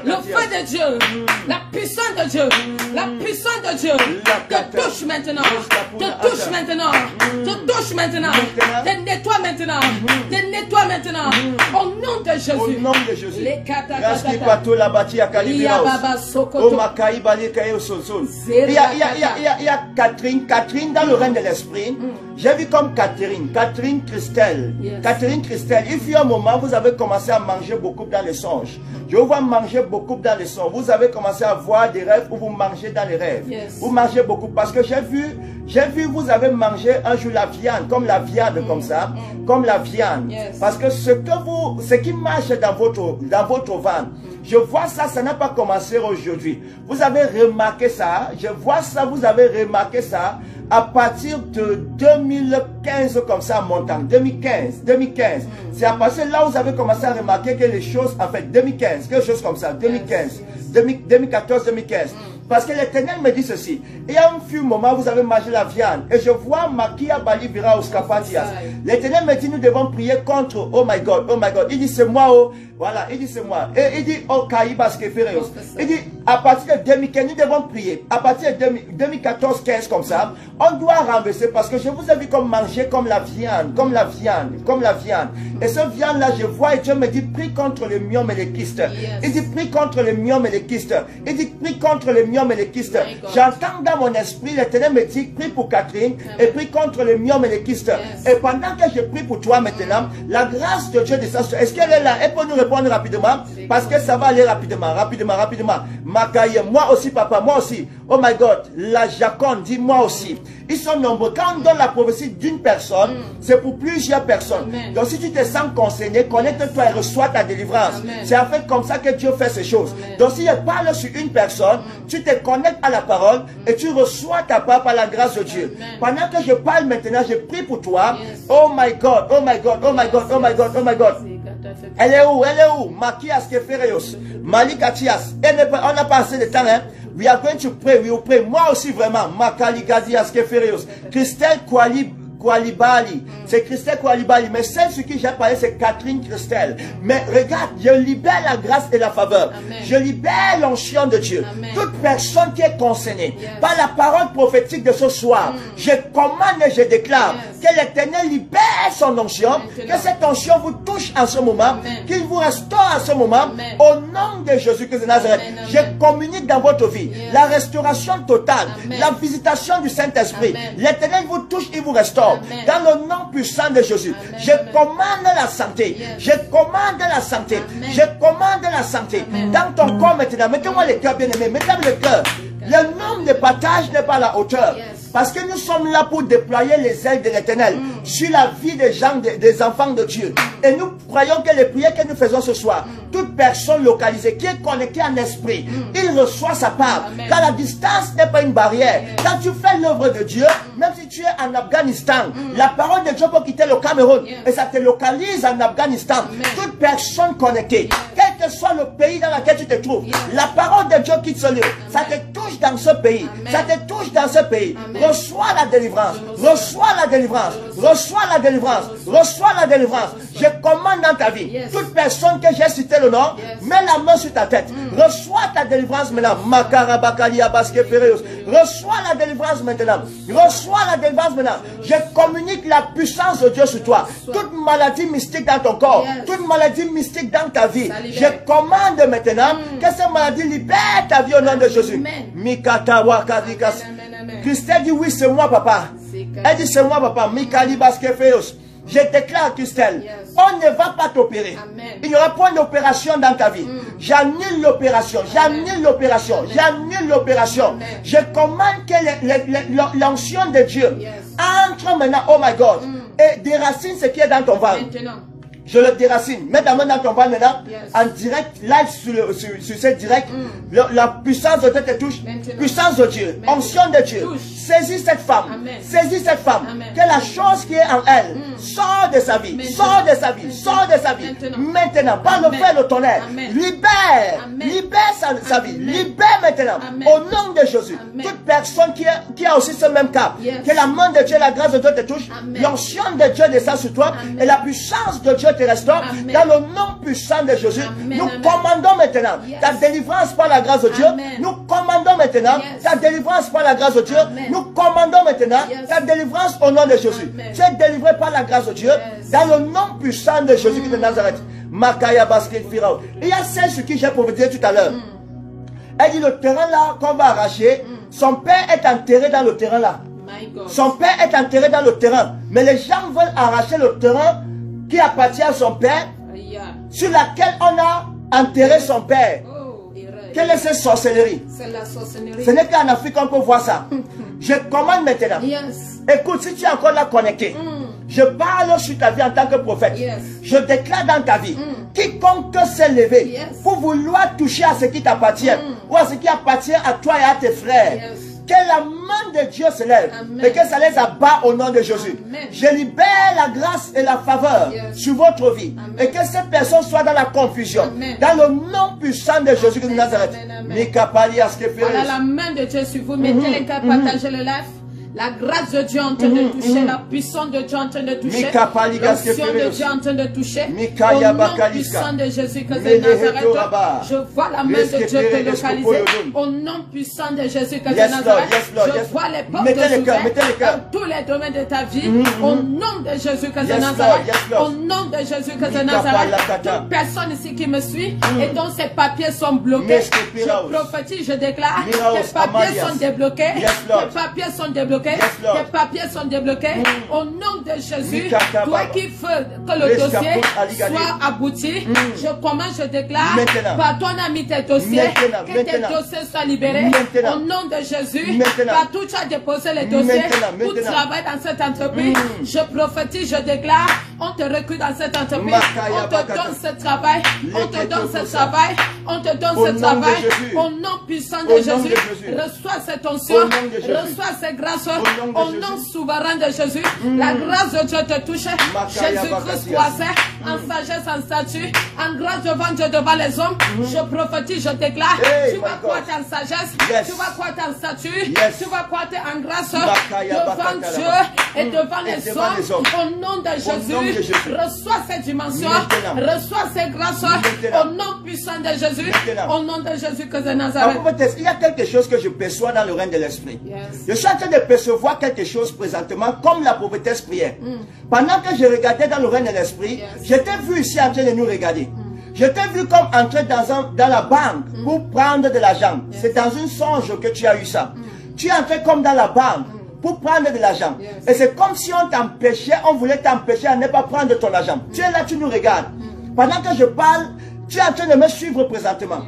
le feu de Dieu, la puissance de Dieu, la puissance de Dieu, te touche maintenant, te touche maintenant, te touche maintenant, te nettoie maintenant, te nettoie maintenant, au nom de Jésus. Au nom de Jésus. Il y a Catherine dans le règne de l'esprit. J'ai vu comme Catherine Christelle. Catherine Christelle, il fut un moment, vous avez commencé à manger beaucoup dans les songes. Je vous vois manger beaucoup dans les songes. Vous avez commencé à voir des rêves où vous mangez dans les rêves. Vous mangez beaucoup parce que j'ai vu, vous avez mangé un jour la viande, comme la viande, comme ça, comme la viande. Parce que ce qui marche dans votre ventre, je vois ça, ça n'a pas commencé aujourd'hui. Vous avez remarqué ça, je vois ça, vous avez remarqué ça à partir de 2015 comme ça montant, 2015. C'est à partir de là où vous avez commencé à remarquer que les choses, en fait, 2015, quelque chose comme ça, 2015, 2014, 2015. Parce que l'Éternel me dit ceci. Il y a un few moments, vous avez mangé la viande. Et je vois Makia Bali Bira Oskapatias. L'Éternel me dit, nous devons prier contre. Oh my God, oh my God. Il dit, c'est moi, oh. Voilà, il dit, c'est moi. Et il dit, oh Kaïbas Kefereos. Il dit, à partir de 2015, nous devons prier. À partir de 2014-15, comme ça, on doit renverser. Parce que je vous ai vu comme manger comme la viande, comme la viande, comme la viande. Et cette viande-là, je vois, et Dieu me dit, prie contre le myome et les kystes. Il dit, prie contre le myome et les kystes. Il dit, prie contre le myome et les kystes. J'entends dans mon esprit, l'Éternel me dit, prie pour Catherine et prie contre le myome et les kystes. Et pendant que je prie pour toi maintenant, la grâce de Dieu descend sur. Est-ce qu'elle est là? Elle peut nous répondre rapidement? Parce que ça va aller rapidement, rapidement, rapidement. Makaye, moi aussi, papa, moi aussi. Oh my God, la Jaconde dit moi aussi. Ils sont nombreux. Quand on donne la prophétie d'une personne, c'est pour plusieurs personnes. Amen. Donc si tu te sens concerné, connecte-toi et reçois ta délivrance. C'est en fait comme ça que Dieu fait ces choses. Amen. Donc si je parle sur une personne, tu te connectes à la parole et tu reçois ta part par la grâce de Dieu. Amen. Pendant que je parle maintenant, je prie pour toi. Yes. Oh my God, oh my God, oh my God, oh my God, oh my God. Elle est où? Elle est où? Makias Kefereos, Malikatias. On n'a pas assez de temps, hein? We are going to pray, we will pray. Moi aussi vraiment, Makali Gadias Kefereos, Christelle Koualibali, c'est Christelle Koualibali, mais celle sur qui j'ai parlé, c'est Catherine Christelle. Mais regarde, je libère la grâce et la faveur. Amen. Je libère l'onction de Dieu. Amen. Toute personne qui est concernée par la parole prophétique de ce soir, je commande et je déclare que l'Éternel libère son onction, que cette onction vous touche en ce moment, qu'il vous restaure en ce moment, au nom de Jésus-Christ de Nazareth. Je communique dans votre vie la restauration totale, la visitation du Saint-Esprit. L'Éternel vous touche, il vous restaure. Amen. Dans le nom puissant de Jésus, amen, je commande la santé. Je commande la santé. Amen. Je commande la santé. Amen. Dans ton corps maintenant. Mettez-moi le cœur, bien-aimé. Mettez-moi le cœur. Le nombre de partages n'est pas à la hauteur. Parce que nous sommes là pour déployer les ailes de l'Éternel sur la vie des gens, des enfants de Dieu. Et nous croyons que les prières que nous faisons ce soir, toute personne localisée qui est connectée en esprit, il reçoit sa part. Amen. Car la distance n'est pas une barrière. Quand tu fais l'œuvre de Dieu, même si tu es en Afghanistan, la parole de Dieu peut quitter le Cameroun et ça te localise en Afghanistan. Toute personne connectée, quel que soit le pays dans lequel tu te trouves, la parole de Dieu quitte ce lieu. Ça te touche dans ce pays. Ça te touche dans ce pays. Reçois la délivrance. Reçois la délivrance. Reçois la délivrance. Reçois la délivrance. Je commande dans ta vie. Toute personne que j'ai cité le nom, mets la main sur ta tête. Reçois ta délivrance maintenant. Reçois la délivrance maintenant. Reçois la délivrance maintenant. Je communique la puissance de Dieu sur toi. Toute maladie mystique dans ton corps, toute maladie mystique dans ta vie, je commande maintenant que cette maladie libère ta vie au nom de Jésus. Mikatawa Kadikas. Christelle dit oui, c'est moi, papa. Elle dit c'est moi, papa. Mikali Baskefeos. Je déclare, Christelle, on ne va pas t'opérer. Il n'y aura pas d'opération dans ta vie. J'annule l'opération. J'annule l'opération. J'annule l'opération. Je commande que l'onction de Dieu entre maintenant, oh my God, et déracine ce qui est dans ton ventre. Je le déracine. Mets ta main dans ton ventre maintenant, en direct, live sur cette direct. La puissance de Dieu te touche. Puissance de Dieu. Onction de Dieu. Saisis cette femme. Amen. Saisis cette femme. Amen. Que la chose qui est en elle sort de sa vie. Sort de sa vie. Sort de sa vie. Maintenant, par le feu et le tonnerre. Libère. Libère sa vie. Libère maintenant. Au nom de Jésus. Toute personne qui a aussi ce même cas. Que la main de Dieu, la grâce de Dieu te touche. L'onction de Dieu descend sur toi. Et la puissance de Dieu te restaure. Dans le nom puissant de Jésus. Nous commandons maintenant ta délivrance par la grâce de Dieu. Nous commandons maintenant ta délivrance par la grâce de Dieu. Nous commandons maintenant ta délivrance au nom de Jésus. Tu es délivré par la grâce de Dieu dans le nom puissant de Jésus de Nazareth. Makaya Basket Firao. Il y a celle sur qui j'ai prophétisé tout à l'heure. Elle dit le terrain là qu'on va arracher, son père est enterré dans le terrain là. Son père est enterré dans le terrain. Mais les gens veulent arracher le terrain qui appartient à son père, sur laquelle on a enterré son père. Quelle est cette sorcellerie? C'est la sorcellerie. Ce n'est qu'en Afrique qu'on peut voir ça. Je commande maintenant. Écoute, si tu es encore là connecté, je parle sur ta vie en tant que prophète. Je déclare dans ta vie, quiconque s'est levé pour vouloir toucher à ce qui t'appartient, ou à ce qui appartient à toi et à tes frères, Que la main de Dieu se lève. Et que ça les abat au nom de Jésus. Amen. Je libère la grâce et la faveur sur votre vie. Amen. Et que ces personnes soient dans la confusion. Amen. Dans le nom puissant de Jésus de Nazareth. Voilà la main de Dieu sur vous. Mettez les cœurs, partagez le live. La grâce de Dieu en train de toucher, la puissance de Dieu en train de toucher, l'onction de Dieu en train de toucher, au nom puissant de Jésus-Christ de Nazareth, je vois la main de Dieu te localiser, au nom puissant de Jésus-Christ de Nazareth, je vois les portes ouvertes dans tous les domaines de ta vie, au nom de Jésus-Christ de Nazareth, au nom de Jésus-Christ de Nazareth, toute personne ici qui me suit et dont ses papiers sont bloqués, je prophétise, je déclare, tes papiers sont débloqués, tes papiers sont débloqués, tes papiers sont débloqués au nom de Jésus. Toi qui veux que le dossier soit abouti, je commence, je déclare, par ton ami tes dossiers, que tes dossiers soient libérés au nom de Jésus. Partout tu as déposé les dossiers pour travailler dans cette entreprise, je prophétise, je déclare, on te recrute dans cette entreprise, on te donne ce travail, on te donne ce travail, on te donne ce travail au nom puissant de Jésus. Reçois cette onction, reçois cette grâce. Au nom souverain de Jésus, la grâce de Dieu te touche. Jésus-Christ croissait en sagesse, en statut, en grâce devant Dieu, devant les hommes. Je prophétise, je déclare, tu vas croître en sagesse, tu vas croître en statut, tu vas croître en grâce devant Dieu et devant les hommes. Au nom de Jésus, reçois cette dimension, reçois cette grâce au nom puissant de Jésus, au nom de Jésus que de Nazareth. Il y a quelque chose que je perçois dans le règne de l'esprit. Je suis en train de percevoir quelque chose présentement comme la prophétesse priait. Pendant que je regardais dans le règne de l'esprit, j'étais vu ici en train de nous regarder. Je t'ai vu comme entrer dans la banque pour prendre de l'argent. C'est dans une songe que tu as eu ça. Tu es entré comme dans la banque pour prendre de l'argent. Et c'est comme si on t'empêchait, on voulait t'empêcher à ne pas prendre ton argent. Tu es là, tu nous regardes. Pendant que je parle, tu es en train de me suivre présentement.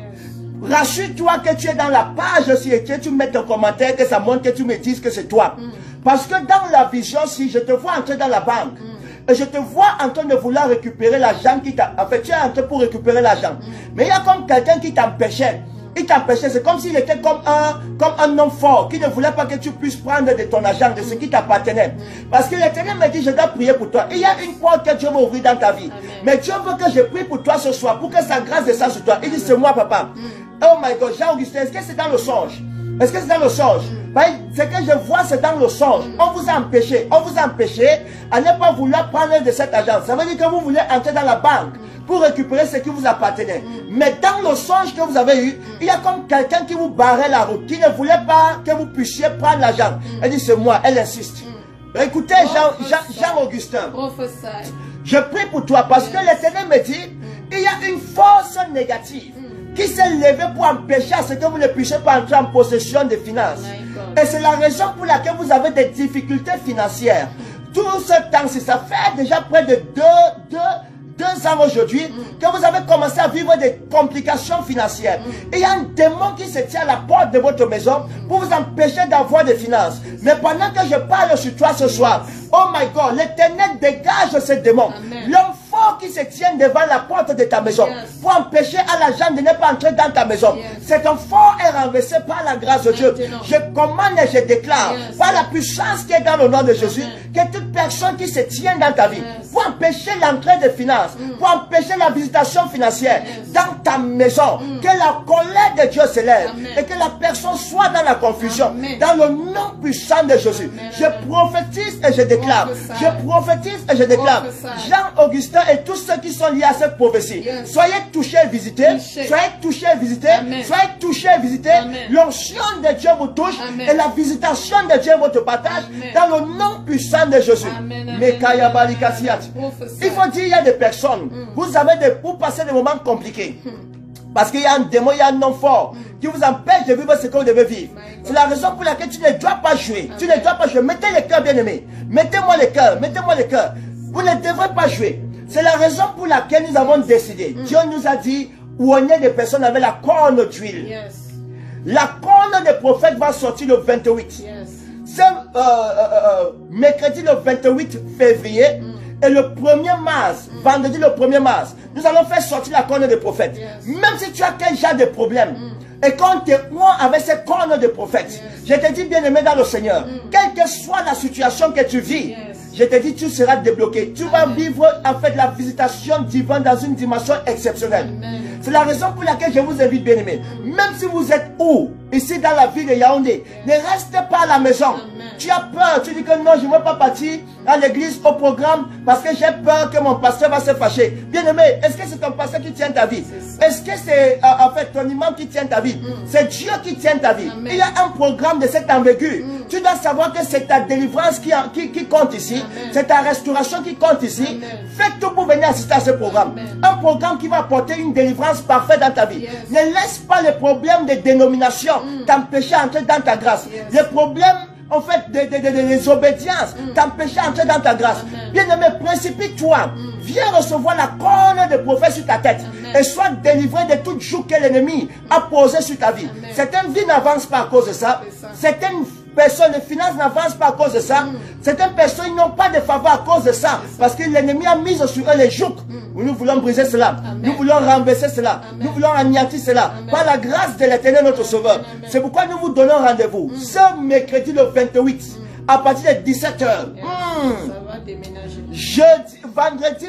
Rassure-toi que tu es dans la page si que tu mets ton commentaire, que ça montre que tu me dises que c'est toi. Parce que dans la vision, si je te vois entrer dans la banque, et je te vois en train de vouloir récupérer l'argent qui t'a... En fait, tu es en train pour récupérer l'argent. Mais il y a comme quelqu'un qui t'empêchait. Il t'empêchait. C'est comme s'il était comme un homme fort qui ne voulait pas que tu puisses prendre de ton argent, de ce qui t'appartenait. Parce que l'Éternel me dit, je dois prier pour toi. Il y a une porte que Dieu va ouvrir dans ta vie. Mais Dieu veut que je prie pour toi ce soir, pour que sa grâce descende sur toi. Il dit, c'est moi, papa. Oh my God, Jean-Augustin, est-ce que c'est dans le songe? Est-ce que c'est dans le songe? Ce que je vois, c'est dans le songe. On vous a empêché à ne pas vouloir prendre de cet argent. Ça veut dire que vous voulez entrer dans la banque pour récupérer ce qui vous appartenait. Mais dans le songe que vous avez eu, il y a comme quelqu'un qui vous barrait la route, qui ne voulait pas que vous puissiez prendre l'argent. Elle dit, c'est moi, elle insiste. Écoutez, Jean-Augustin, je prie pour toi parce que l'Éternel me dit, il y a une force négative qui s'est levé pour empêcher à ce que vous ne puissiez pas entrer en possession des finances. Et c'est la raison pour laquelle vous avez des difficultés financières. Tout ce temps-ci, ça fait déjà près de deux ans aujourd'hui que vous avez commencé à vivre des complications financières. Et il y a un démon qui se tient à la porte de votre maison pour vous empêcher d'avoir des finances. Mais pendant que je parle sur toi ce soir, oh my God, l'Éternel dégage ce démon. L'homme fort qui se tient devant la porte de ta maison pour empêcher à l'argent de ne pas entrer dans ta maison. Cet homme fort est renversé par la grâce de Dieu. Je commande et je déclare par la puissance qui est dans le nom de Jésus que toute personne qui se tient dans ta vie pour empêcher l'entrée des finances, pour empêcher la visitation financière dans ta maison, que la colère de Dieu se lève et que la personne soit dans la confusion, dans le nom puissant de Jésus. Je prophétise et je déclare, je prophétise et je déclare, Jean-Augustin et tous ceux qui sont liés à cette prophétie, soyez touchés et visités, soyez touchés et visités, soyez touchés et visités, l'onction de Dieu vous touche et la visitation de Dieu votre partage dans le nom puissant de Jésus. Il faut dire, il y a des personnes, vous passez des moments compliqués. Parce qu'il y a un démon, il y a un homme fort qui vous empêche de vivre ce que vous devez vivre. C'est la raison pour laquelle tu ne dois pas jouer. Tu ne dois pas jouer. Mettez les cœurs, bien-aimés. Mettez-moi les cœurs. Mettez-moi les cœurs. Vous ne devrez pas jouer. C'est la raison pour laquelle nous avons décidé. Dieu nous a dit, oignez des personnes avec la corne d'huile. La corne des prophètes va sortir le 28. C'est mercredi le 28 février. Et le 1er mars, vendredi le 1er mars, nous allons faire sortir la corne des prophètes. Même si tu as quel genre de problème. Et quand tu es moi avec cette corne de prophète, je te dis bien aimé dans le Seigneur, quelle que soit la situation que tu vis, je te dis tu seras débloqué. Tu vas vivre en fait la visitation divine dans une dimension exceptionnelle. C'est la raison pour laquelle je vous invite bien aimé. Même si vous êtes où, ici dans la ville de Yaoundé, ne restez pas à la maison. Tu as peur, tu dis que non, je ne veux pas partir à l'église, au programme, parce que j'ai peur que mon pasteur va se fâcher. Bien aimé, est-ce que c'est ton pasteur qui tient ta vie? Est-ce que c'est en fait ton imam qui tient ta vie? C'est Dieu qui tient ta vie. Il y a un programme de cette envergure. Tu dois savoir que c'est ta délivrance qui compte ici. C'est ta restauration qui compte ici. Fais tout pour venir assister à ce programme. Un programme qui va apporter une délivrance parfaite dans ta vie. Ne laisse pas les problèmes de dénomination t'empêcher d'entrer dans ta grâce. Les problèmes en fait des obédiences t'empêcher d'entrer dans ta grâce. Bien-aimé, précipite-toi. Viens recevoir la corne de prophète sur ta tête. Et sois délivré de toute joug que l'ennemi a posé sur ta vie. Certaines vies n'avancent pas à cause de ça. Certaines personnes, les finances n'avancent pas à cause de ça. Certaines personnes n'ont pas de faveur à cause de ça. Parce que l'ennemi a mis sur eux les jougs. Nous voulons briser cela. Nous voulons renverser cela. Nous voulons anéantir cela. Par la grâce de l'Éternel notre Sauveur. C'est pourquoi nous vous donnons rendez-vous. Ce mercredi le 28. À partir de 17h. Ça va déménager. Jeudi, vendredi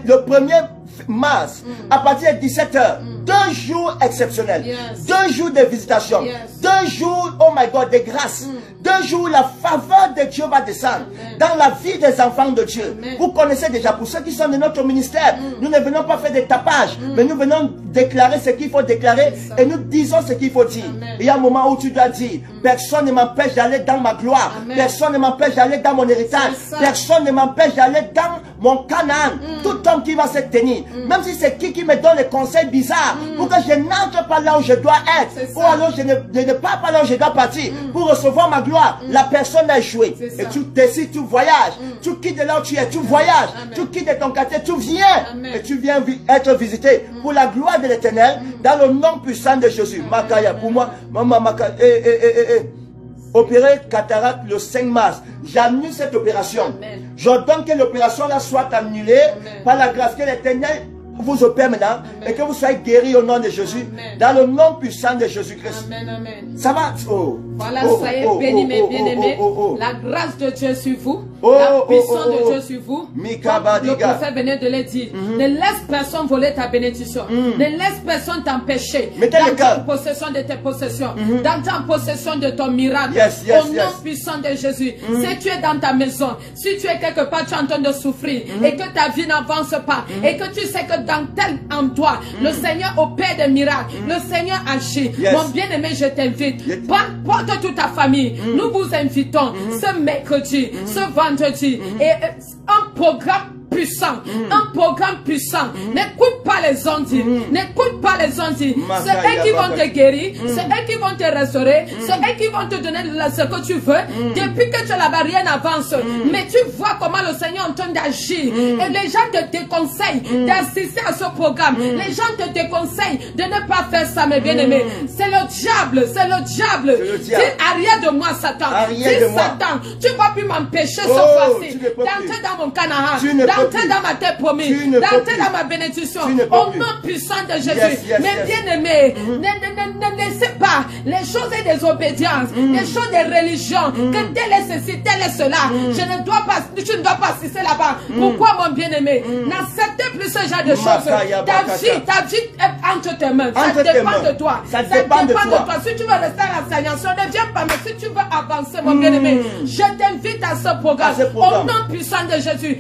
le 1er mars. À partir de 17h. 2 jours exceptionnels. 2 jours de visitation. 2 jours, oh my God, de grâce. 2 jours, la faveur de Dieu va descendre dans la vie des enfants de Dieu. Vous connaissez déjà, pour ceux qui sont de notre ministère, nous ne venons pas faire des tapages, mais nous venons déclarer ce qu'il faut déclarer et nous disons ce qu'il faut dire. Il y a un moment où tu dois dire, personne ne m'empêche d'aller dans ma gloire, personne ne m'empêche d'aller dans mon héritage, personne ne m'empêche d'aller dans mon Canaan. Tout homme qui va se tenir, même si c'est qui me donne les conseils bizarres, pour que je n'entre pas là où je dois être, ou alors je ne pars pas là où je dois partir, pour recevoir ma gloire, la personne a échoué. Et tu décides, tu voyages, tu quittes de là où tu es, tu voyages, tu quittes de ton quartier, tu viens, et tu viens être visité pour la gloire de l'Éternel, dans le nom puissant de Jésus. Makaya, pour moi, maman, Makaya, opérer cataracte le 5 mars. J'annule cette opération. J'ordonne que l'opération là soit annulée par la grâce que l'Éternel vous opère maintenant et que vous soyez guéris au nom de Jésus, dans le nom puissant de Jésus-Christ. Ça va? Voilà, soyez bénis, mes bien-aimés. La grâce de Dieu sur vous, la puissance de Dieu sur vous. Comme le prophète venait de le dire, ne laisse personne voler ta bénédiction. Ne laisse personne t'empêcher d'entrer en possession de tes possessions, d'entrer en possession de ton miracle. Au nom puissant de Jésus. Si tu es dans ta maison, si tu es quelque part, tu es en train de souffrir et que ta vie n'avance pas et que tu sais que dans tel endroit, le Seigneur opère des miracles, le Seigneur agit. Mon bien-aimé, je t'invite. Porte toute ta famille. Nous vous invitons ce mercredi, ce vendredi, et un programme puissant, un programme puissant. N'écoute pas les ondits, n'écoute pas les ondits. C'est eux qui vont te guérir, c'est eux qui vont te restaurer, c'est eux qui vont te donner ce que tu veux. Depuis que tu es là-bas, rien n'avance. Mais tu vois comment le Seigneur est en train d'agir. Et les gens te déconseillent d'assister à ce programme. Les gens te déconseillent de ne pas faire ça, mes bien-aimés. C'est le diable, c'est le diable. Dis, arrière de moi, Satan. Dis, Satan, tu ne vas plus m'empêcher ce fois-ci d'entrer dans mon Canaan, d'entrer dans ma terre promise, d'entrer dans ma bénédiction, au nom puissant de Jésus. Mais bien-aimés, ne laissez pas les choses et des obédiences, les choses des religions, que tel est ceci, tel est cela. Tu ne dois pas assister là-bas. Pourquoi, mon bien-aimé? N'acceptez plus ce genre de choses. Ta vie est entre tes mains. Ça dépend de toi. Ça dépend de toi. Si tu veux rester à la stagnation, ne viens pas. Mais si tu veux avancer, mon bien-aimé, je t'invite à ce programme. Au nom puissant de Jésus.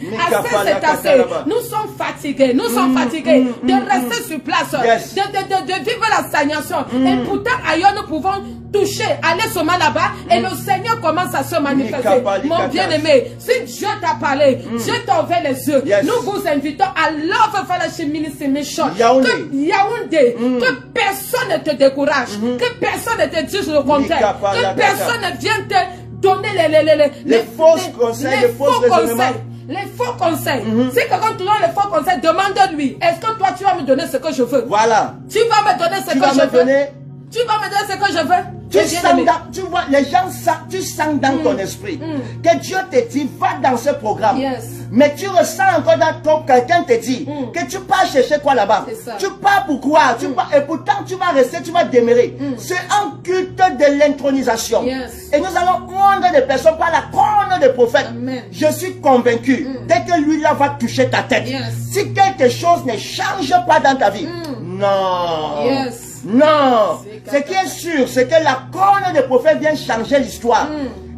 C'est assez. Nous sommes fatigués. Nous sommes fatigués de rester sur place, de vivre la stagnation. Et pourtant, ailleurs, nous pouvons toucher, aller seulement là-bas et le Seigneur commence à se manifester. Mon bien-aimé, si Dieu t'a parlé, Dieu t'a ouvert les yeux, nous vous invitons à Love Fellowship Ministry Mission. Yaoundé, que personne ne te décourage, que personne ne te dise le contraire, que personne ne vienne te donner les faux conseils, les faux raisonnements. Les faux conseils. Si quelqu'un te donne les faux conseils, demande-lui. Est-ce que toi tu vas me donner ce que je veux? Voilà. Tu vas me donner ce que je veux? Tu vas me donner ce que je veux? Tu sens dans, tu vois, les gens, tu sens dans ton esprit que Dieu te dit, va dans ce programme. Mais tu ressens encore dans ton, quelqu'un te dit que tu pars chercher quoi là-bas. Tu pars pour quoi? Et pourtant tu vas rester, tu vas demeurer. C'est un culte de l'intronisation. Et nous allons prendre des personnes par la corne des prophètes. Je suis convaincu, dès que lui là va toucher ta tête, si quelque chose ne change pas dans ta vie, non. Non, ce qui est sûr, c'est que la corne des prophètes vient changer l'histoire.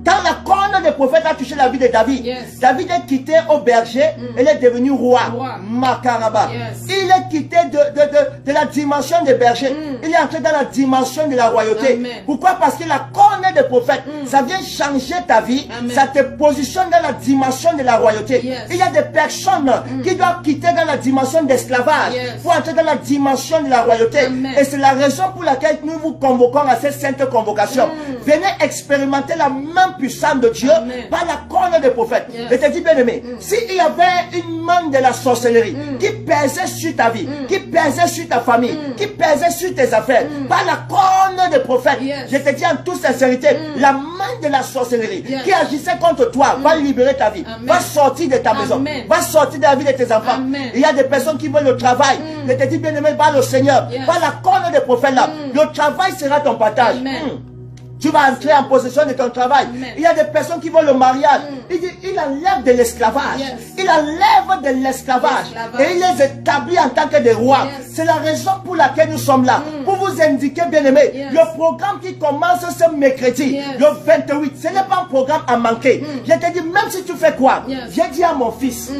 Quand la corne des prophètes a touché la vie de David, David est quitté au berger, il est devenu roi. Makaraba. Il est quitté de la dimension des bergers, il est entré dans la dimension de la royauté. Pourquoi? Parce que la corne des prophètes, ça vient changer ta vie, ça te positionne dans la dimension de la royauté. Il y a des personnes qui doivent quitter dans la dimension d'esclavage pour entrer dans la dimension de la royauté. Et c'est la raison pour laquelle nous vous convoquons à cette sainte convocation. Venez expérimenter la même puissance de Dieu par la corne des prophètes. Je te dis bien aimé, s'il y avait une main de la sorcellerie qui pesait sur ta vie, qui pesait sur ta famille, qui pesait sur tes affaires, par la corne des prophètes, je te dis en toute sincérité, la main de la sorcellerie qui agissait contre toi va libérer ta vie, va sortir de ta maison, va sortir de la vie de tes enfants. Il y a des personnes qui veulent le travail. Je te dis bien aimé, par le Seigneur, par la corne des prophètes là, le travail sera ton partage. Tu vas entrer en possession de ton travail. Il y a des personnes qui veulent le mariage. Il enlève de l'esclavage. Il enlève de l'esclavage. Et il les établit en tant que des rois. C'est la raison pour laquelle nous sommes là. Pour vous indiquer, bien aimé, le programme qui commence ce mercredi, le 28, ce n'est pas un programme à manquer. Je te dis, même si tu fais quoi, j'ai dit à mon fils,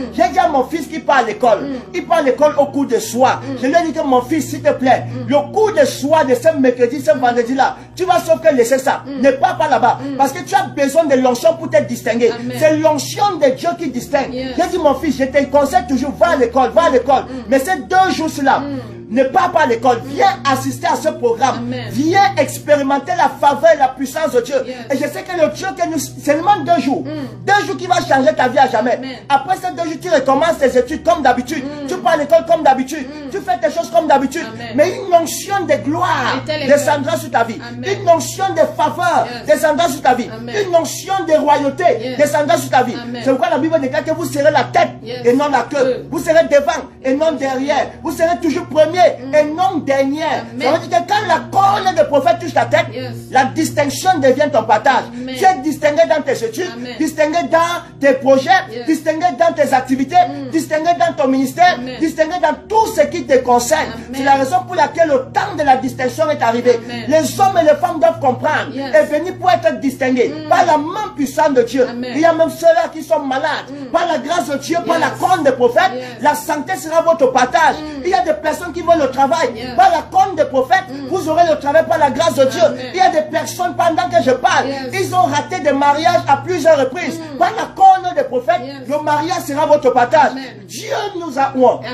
qui part à l'école. Il part à l'école au cours de soir. Je lui ai dit que mon fils, s'il te plaît, le cours de soir de ce mercredi, ce vendredi-là, tu vas sauf que laisser ça. Ne pars pas là-bas. Parce que tu as besoin de l'onction pour te distinguer. C'est l'onction de Dieu qui distingue. J'ai dit, mon fils, je te conseille toujours, va à l'école, va à l'école. Mais ces 2 jours-là, ne pars pas à l'école. Viens assister à ce programme. Viens expérimenter la faveur et la puissance de Dieu. Et je sais que le Dieu que nous... C'est seulement 2 jours. 2 jours qui va changer ta vie à jamais. Après ces 2 jours, tu recommences tes études comme d'habitude. Tu pars à l'école comme d'habitude. Tu fais tes choses comme d'habitude. Mais une onction de gloire descendra sur ta vie. Une onction de faveur descendra sur ta vie. Une onction de royauté descendra sur ta vie. C'est pourquoi la Bible déclare que vous serez la tête et non la queue. Vous serez devant et non derrière. Vous serez toujours premier et non dernière. Ça veut dire que quand la corne de prophète touche ta tête, la distinction devient ton partage. Tu es distingué dans tes études, distingué dans tes projets, distingué dans tes activités, distingué dans ton ministère, distingué dans tout ce qui te concerne. C'est la raison pour laquelle le temps de la distinction est arrivé. Les hommes et les femmes doivent comprendre et venir pour être distingués par la main puissante de Dieu. Il y a même ceux-là qui sont malades. Par la grâce de Dieu, par la corne des prophètes, la santé sera votre partage. Il y a des personnes qui veulent le travail. Par la corne des prophètes, vous aurez le travail par la grâce de Dieu. Il y a des personnes, pendant que je parle, ils ont raté des mariages à plusieurs reprises. Par la corne des prophètes, le mariage sera votre partage. Dieu nous a oué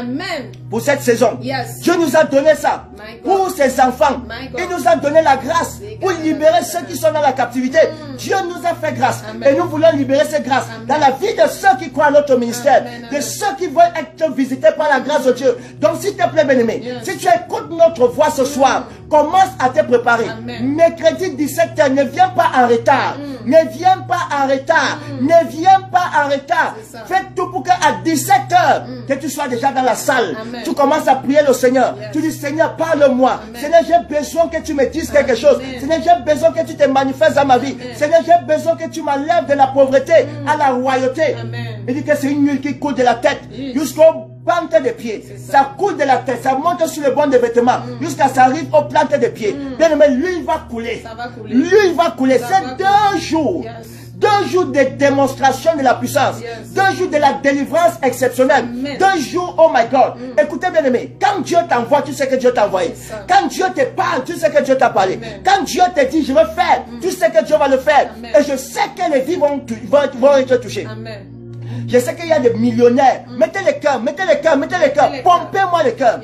pour cette saison. Dieu nous a donné ça pour ses enfants. Il nous a donné la grâce pour libérer ceux qui sont dans la captivité. Dieu nous a fait grâce et nous voulons libérer cette grâce dans la vie de ceux qui croient à notre ministère, de ceux qui veulent être visités par la grâce de Dieu. Donc s'il te plaît, bien-aimé, si tu écoutes notre voix ce soir, commence à te préparer. Mercredi 17h, ne viens pas en retard. Ne viens pas en retard. Ne viens pas en retard. Fais tout pour qu'à 17h, que tu sois déjà dans la salle. Tu commences à prier le Seigneur. Tu dis, Seigneur, parle-moi. Seigneur, j'ai besoin que tu me dises quelque chose. Seigneur, j'ai besoin que tu te manifestes dans ma vie. Seigneur, j'ai besoin que tu m'enlèves de la pauvreté à la royauté. Il dit que c'est une huile qui coule de la tête jusqu'au plante des pieds. Ça coule de la tête, ça monte sur le banc de vêtements jusqu'à ça arrive aux plantes des pieds. Bien aimé, l'huile va couler. L'huile va couler. C'est 2 jours. 2 jours de démonstration de la puissance. 2 jours de la délivrance exceptionnelle. 2 jours, oh my God. Écoutez bien aimé, quand Dieu t'envoie, tu sais que Dieu t'a envoyé. Quand Dieu te parle, tu sais que Dieu t'a parlé. Quand Dieu te dit, je veux faire, tu sais que Dieu va le faire. Et je sais que les vies vont être touchées. Je sais qu'il y a des millionnaires. Mettez les cœurs, mettez les cœurs, mettez les cœurs. Pompez-moi les cœurs.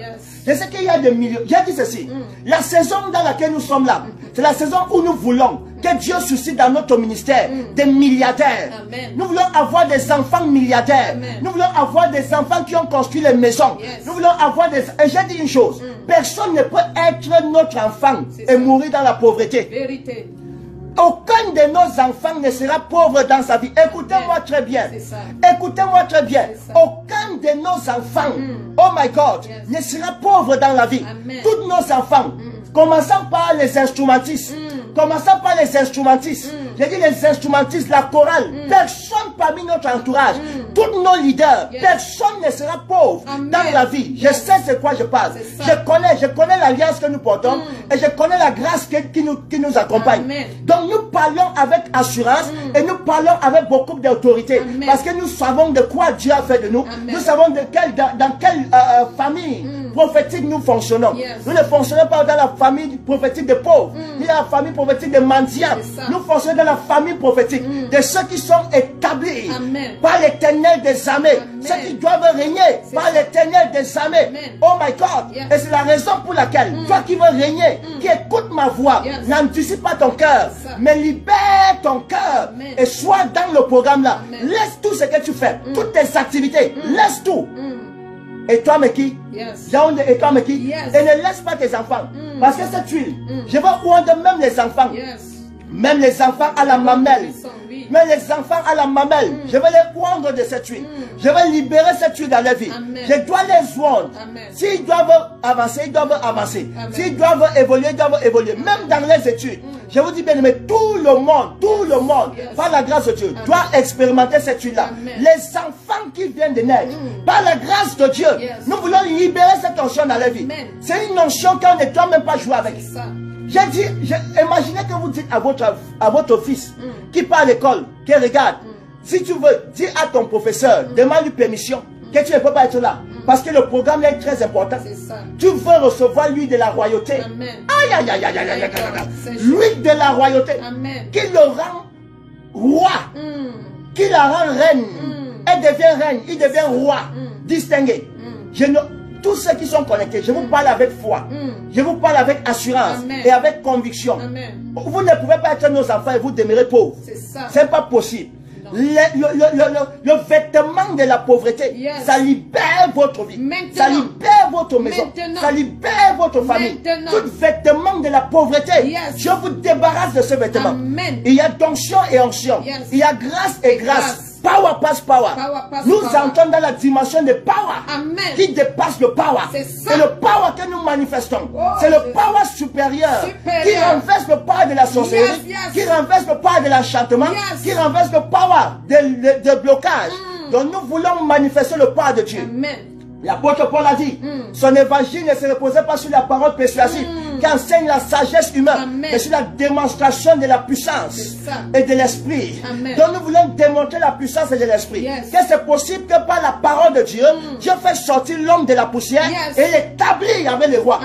Je sais qu'il y a des millions. J'ai dit ceci. La saison dans laquelle nous sommes là, c'est la saison où nous voulons Que Dieu suscite dans notre ministère des milliardaires. Amen. Nous voulons avoir des enfants milliardaires. Amen. Nous voulons avoir des enfants qui ont construit les maisons. Nous voulons avoir des... Et j'ai dit une chose. Personne ne peut être notre enfant et mourir dans la pauvreté. Vérité. Aucun de nos enfants ne sera pauvre dans sa vie. Écoutez-moi très bien. Écoutez-moi très bien. Aucun de nos enfants, oh my God, ne sera pauvre dans la vie. Amen. Tous nos enfants, commençant par les instrumentistes, commençant par les instrumentistes, j'ai dit les instrumentistes, la chorale, personne parmi notre entourage, tous nos leaders, personne ne sera pauvre dans la vie. Je sais de quoi je parle. Je connais l'alliance que nous portons et je connais la grâce qui nous accompagne. Amen. Donc nous parlons avec assurance et nous parlons avec beaucoup d'autorité parce que nous savons de quoi Dieu a fait de nous. Amen. Nous savons dans quelle famille prophétique nous fonctionnons. Nous ne fonctionnons pas dans la famille prophétique des pauvres, ni dans la famille prophétique des mendiants. Nous fonctionnons dans la famille prophétique de ceux qui sont établis par l'Éternel des armées, ceux qui doivent régner par l'Éternel des armées. Oh my God! Et c'est la raison pour laquelle toi qui veux régner, qui écoute ma voix, n'anticipe pas ton cœur, mais libère ton cœur et sois dans le programme là. Laisse tout ce que tu fais, toutes tes activités, laisse tout. Et toi, mais qui? Et toi, mais qui? Et ne laisse pas tes enfants. Parce que cette huile, je vais oindre même les enfants. Même les enfants à la mamelle. Même les enfants à la mamelle. Je vais les oindre de cette huile. Je vais libérer cette huile dans leur vie. Je dois les oindre. S'ils doivent avancer, ils doivent avancer. S'ils doivent évoluer, ils doivent évoluer. Même dans les études. Je vous dis bien, mais tout le monde, par la grâce de Dieu, doit expérimenter cette huile-là. Les enfants qui viennent de naître, par la grâce de Dieu, nous voulons libérer cette onction dans la vie. C'est une onction qu'on ne doit même pas jouer avec. J'ai dit, imaginez que vous dites à votre fils qui part à l'école, qui regarde, si tu veux, dis à ton professeur, demande-lui permission, que tu ne peux pas être là. Parce que le programme est très important. Tu veux recevoir l'huile de la royauté. Aïe, aïe, aïe, aïe, aïe, aïe, aïe. L'huile de la royauté. Qui le rend roi. Qui la rend reine. Elle devient reine. Il devient roi. Distingué. Tous ceux qui sont connectés, je vous parle avec foi. Je vous parle avec assurance et avec conviction. Vous ne pouvez pas être nos enfants et vous demeurez pauvres. Ce n'est pas possible. Le vêtement de la pauvreté, ça libère votre vie. Ça libère votre maison. Ça libère votre famille. Tout vêtement de la pauvreté, je vous débarrasse de ce vêtement. Il y a d'onction et onction. Il y a grâce et grâce. Power pass power. Nous entrons dans la dimension de power qui dépasse le power. C'est le power que nous manifestons. C'est le power supérieur qui renverse le power de la sorcellerie, qui renverse le power de l'enchantement, qui renverse le power de blocage. Donc nous voulons manifester le power de Dieu. L'apôtre Paul a dit, son évangile ne se reposait pas sur la parole persuasive qui enseigne la sagesse humaine, mais sur la démonstration de la puissance et de l'esprit. Donc nous voulons démontrer la puissance et de l'esprit. Que c'est possible que par la parole de Dieu, Dieu fait sortir l'homme de la poussière et l'établit avec les rois.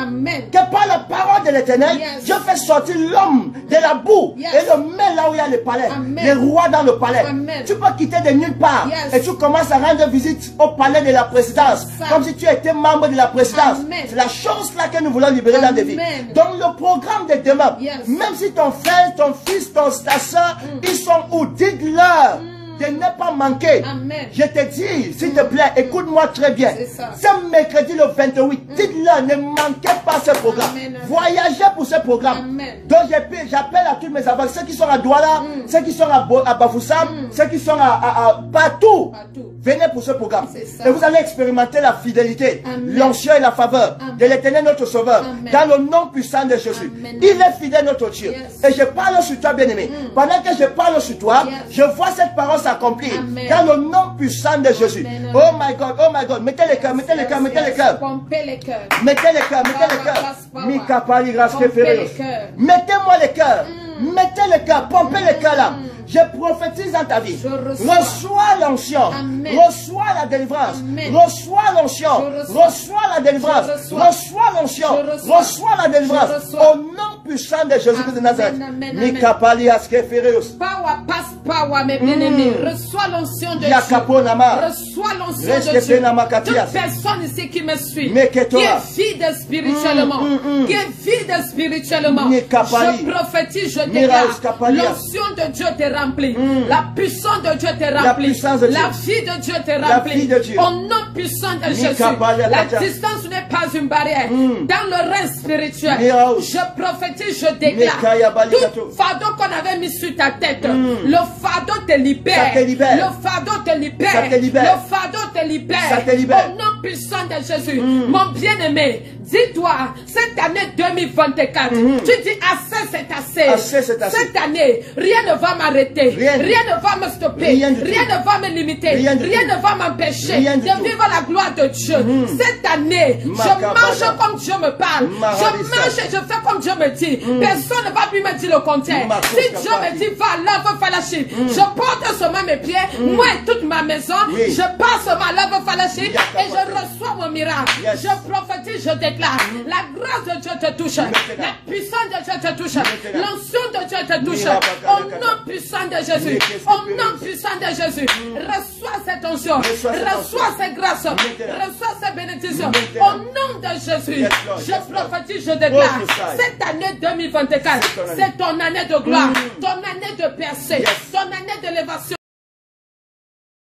Que par la parole de l'Éternel, Dieu fait sortir l'homme de la boue et le met là où il y a le palais, les rois dans le palais. Tu peux quitter de nulle part et tu commences à rendre visite au palais de la présidence. Comme si tu étais membre de la présidence. C'est la chose là que nous voulons libérer dans des vies. Donc le programme de demain, même si ton frère, ton fils, ta soeur, ils sont où? Dites-leur de ne pas manquer. Je te dis, s'il te plaît, écoute-moi très bien. Ce mercredi le 28, dites-leur, ne manquez pas ce programme. Voyagez pour ce programme. Donc j'appelle à tous mes enfants, ceux qui sont à Douala, ceux qui sont à Bafoussam, ceux qui sont partout. Venez pour ce programme. Et vous allez expérimenter la fidélité, l'onction et la faveur de l'Éternel notre Sauveur. Dans le nom puissant de Jésus. Il est fidèle notre Dieu. Et je parle sur toi, bien-aimé. Pendant que je parle sur toi, je vois cette parole s'accomplir. Dans le nom puissant de Jésus. Oh my God, oh my God. Mettez les cœurs, mettez les cœurs, mettez les cœurs. Mettez les cœurs, mettez les cœurs. Mettez-moi les cœurs. Mettez les cœurs, pompez les cœurs là. Je prophétise dans ta vie. Reçois l'onction. Reçois la délivrance. Reçois l'onction. Reçois la délivrance. Reçois l'onction. Reçois la délivrance. Au nom puissant de Jésus de Nazareth. Power pass power, mes bien-aimés. Reçois l'onction de Dieu. Reçois l'onction de Dieu. Toute personne ici qui me suit, qui est vide spirituellement, je prophétise, je déclare, l'onction de Dieu te remplit, la puissance de Dieu te remplit, la vie de Dieu te remplit, au nom puissant de Jésus. La distance n'est pas une barrière. Dans le règne spirituel, je prophétise, je déclare, tout fardeau qu'on avait mis sur ta tête, le fardeau te libère, le fardeau te libère, le fardeau te libère, au nom puissant de Jésus. Mon bien-aimé, dis-toi, cette année 2024, tu dis assez, c'est assez. Cette année, rien ne va m'arrêter, rien ne va me stopper, rien ne va me limiter, rien ne va m'empêcher de vivre la gloire de Dieu. Cette année, je mange comme Dieu me parle, je mange et je fais comme Dieu me dit. Personne ne va plus me dire le contraire. Si Dieu me dit, va l'œuvre fellowship, je porte seulement mes pieds, moi et toute ma maison, je passe seulement l'œuvre fellowship et je reçois mon miracle. Je prophétise, je déclare, la grâce de Dieu te touche, la puissance de Dieu te touche, l'onction de Dieu te touche, au nom puissant de Jésus, au nom puissant de Jésus. Reçois cette onction, reçois cette grâce, reçois cette bénédiction, au nom de Jésus. Je prophétise, je déclare, cette année 2024, c'est ton année de gloire, ton année de percée, ton année d'élévation,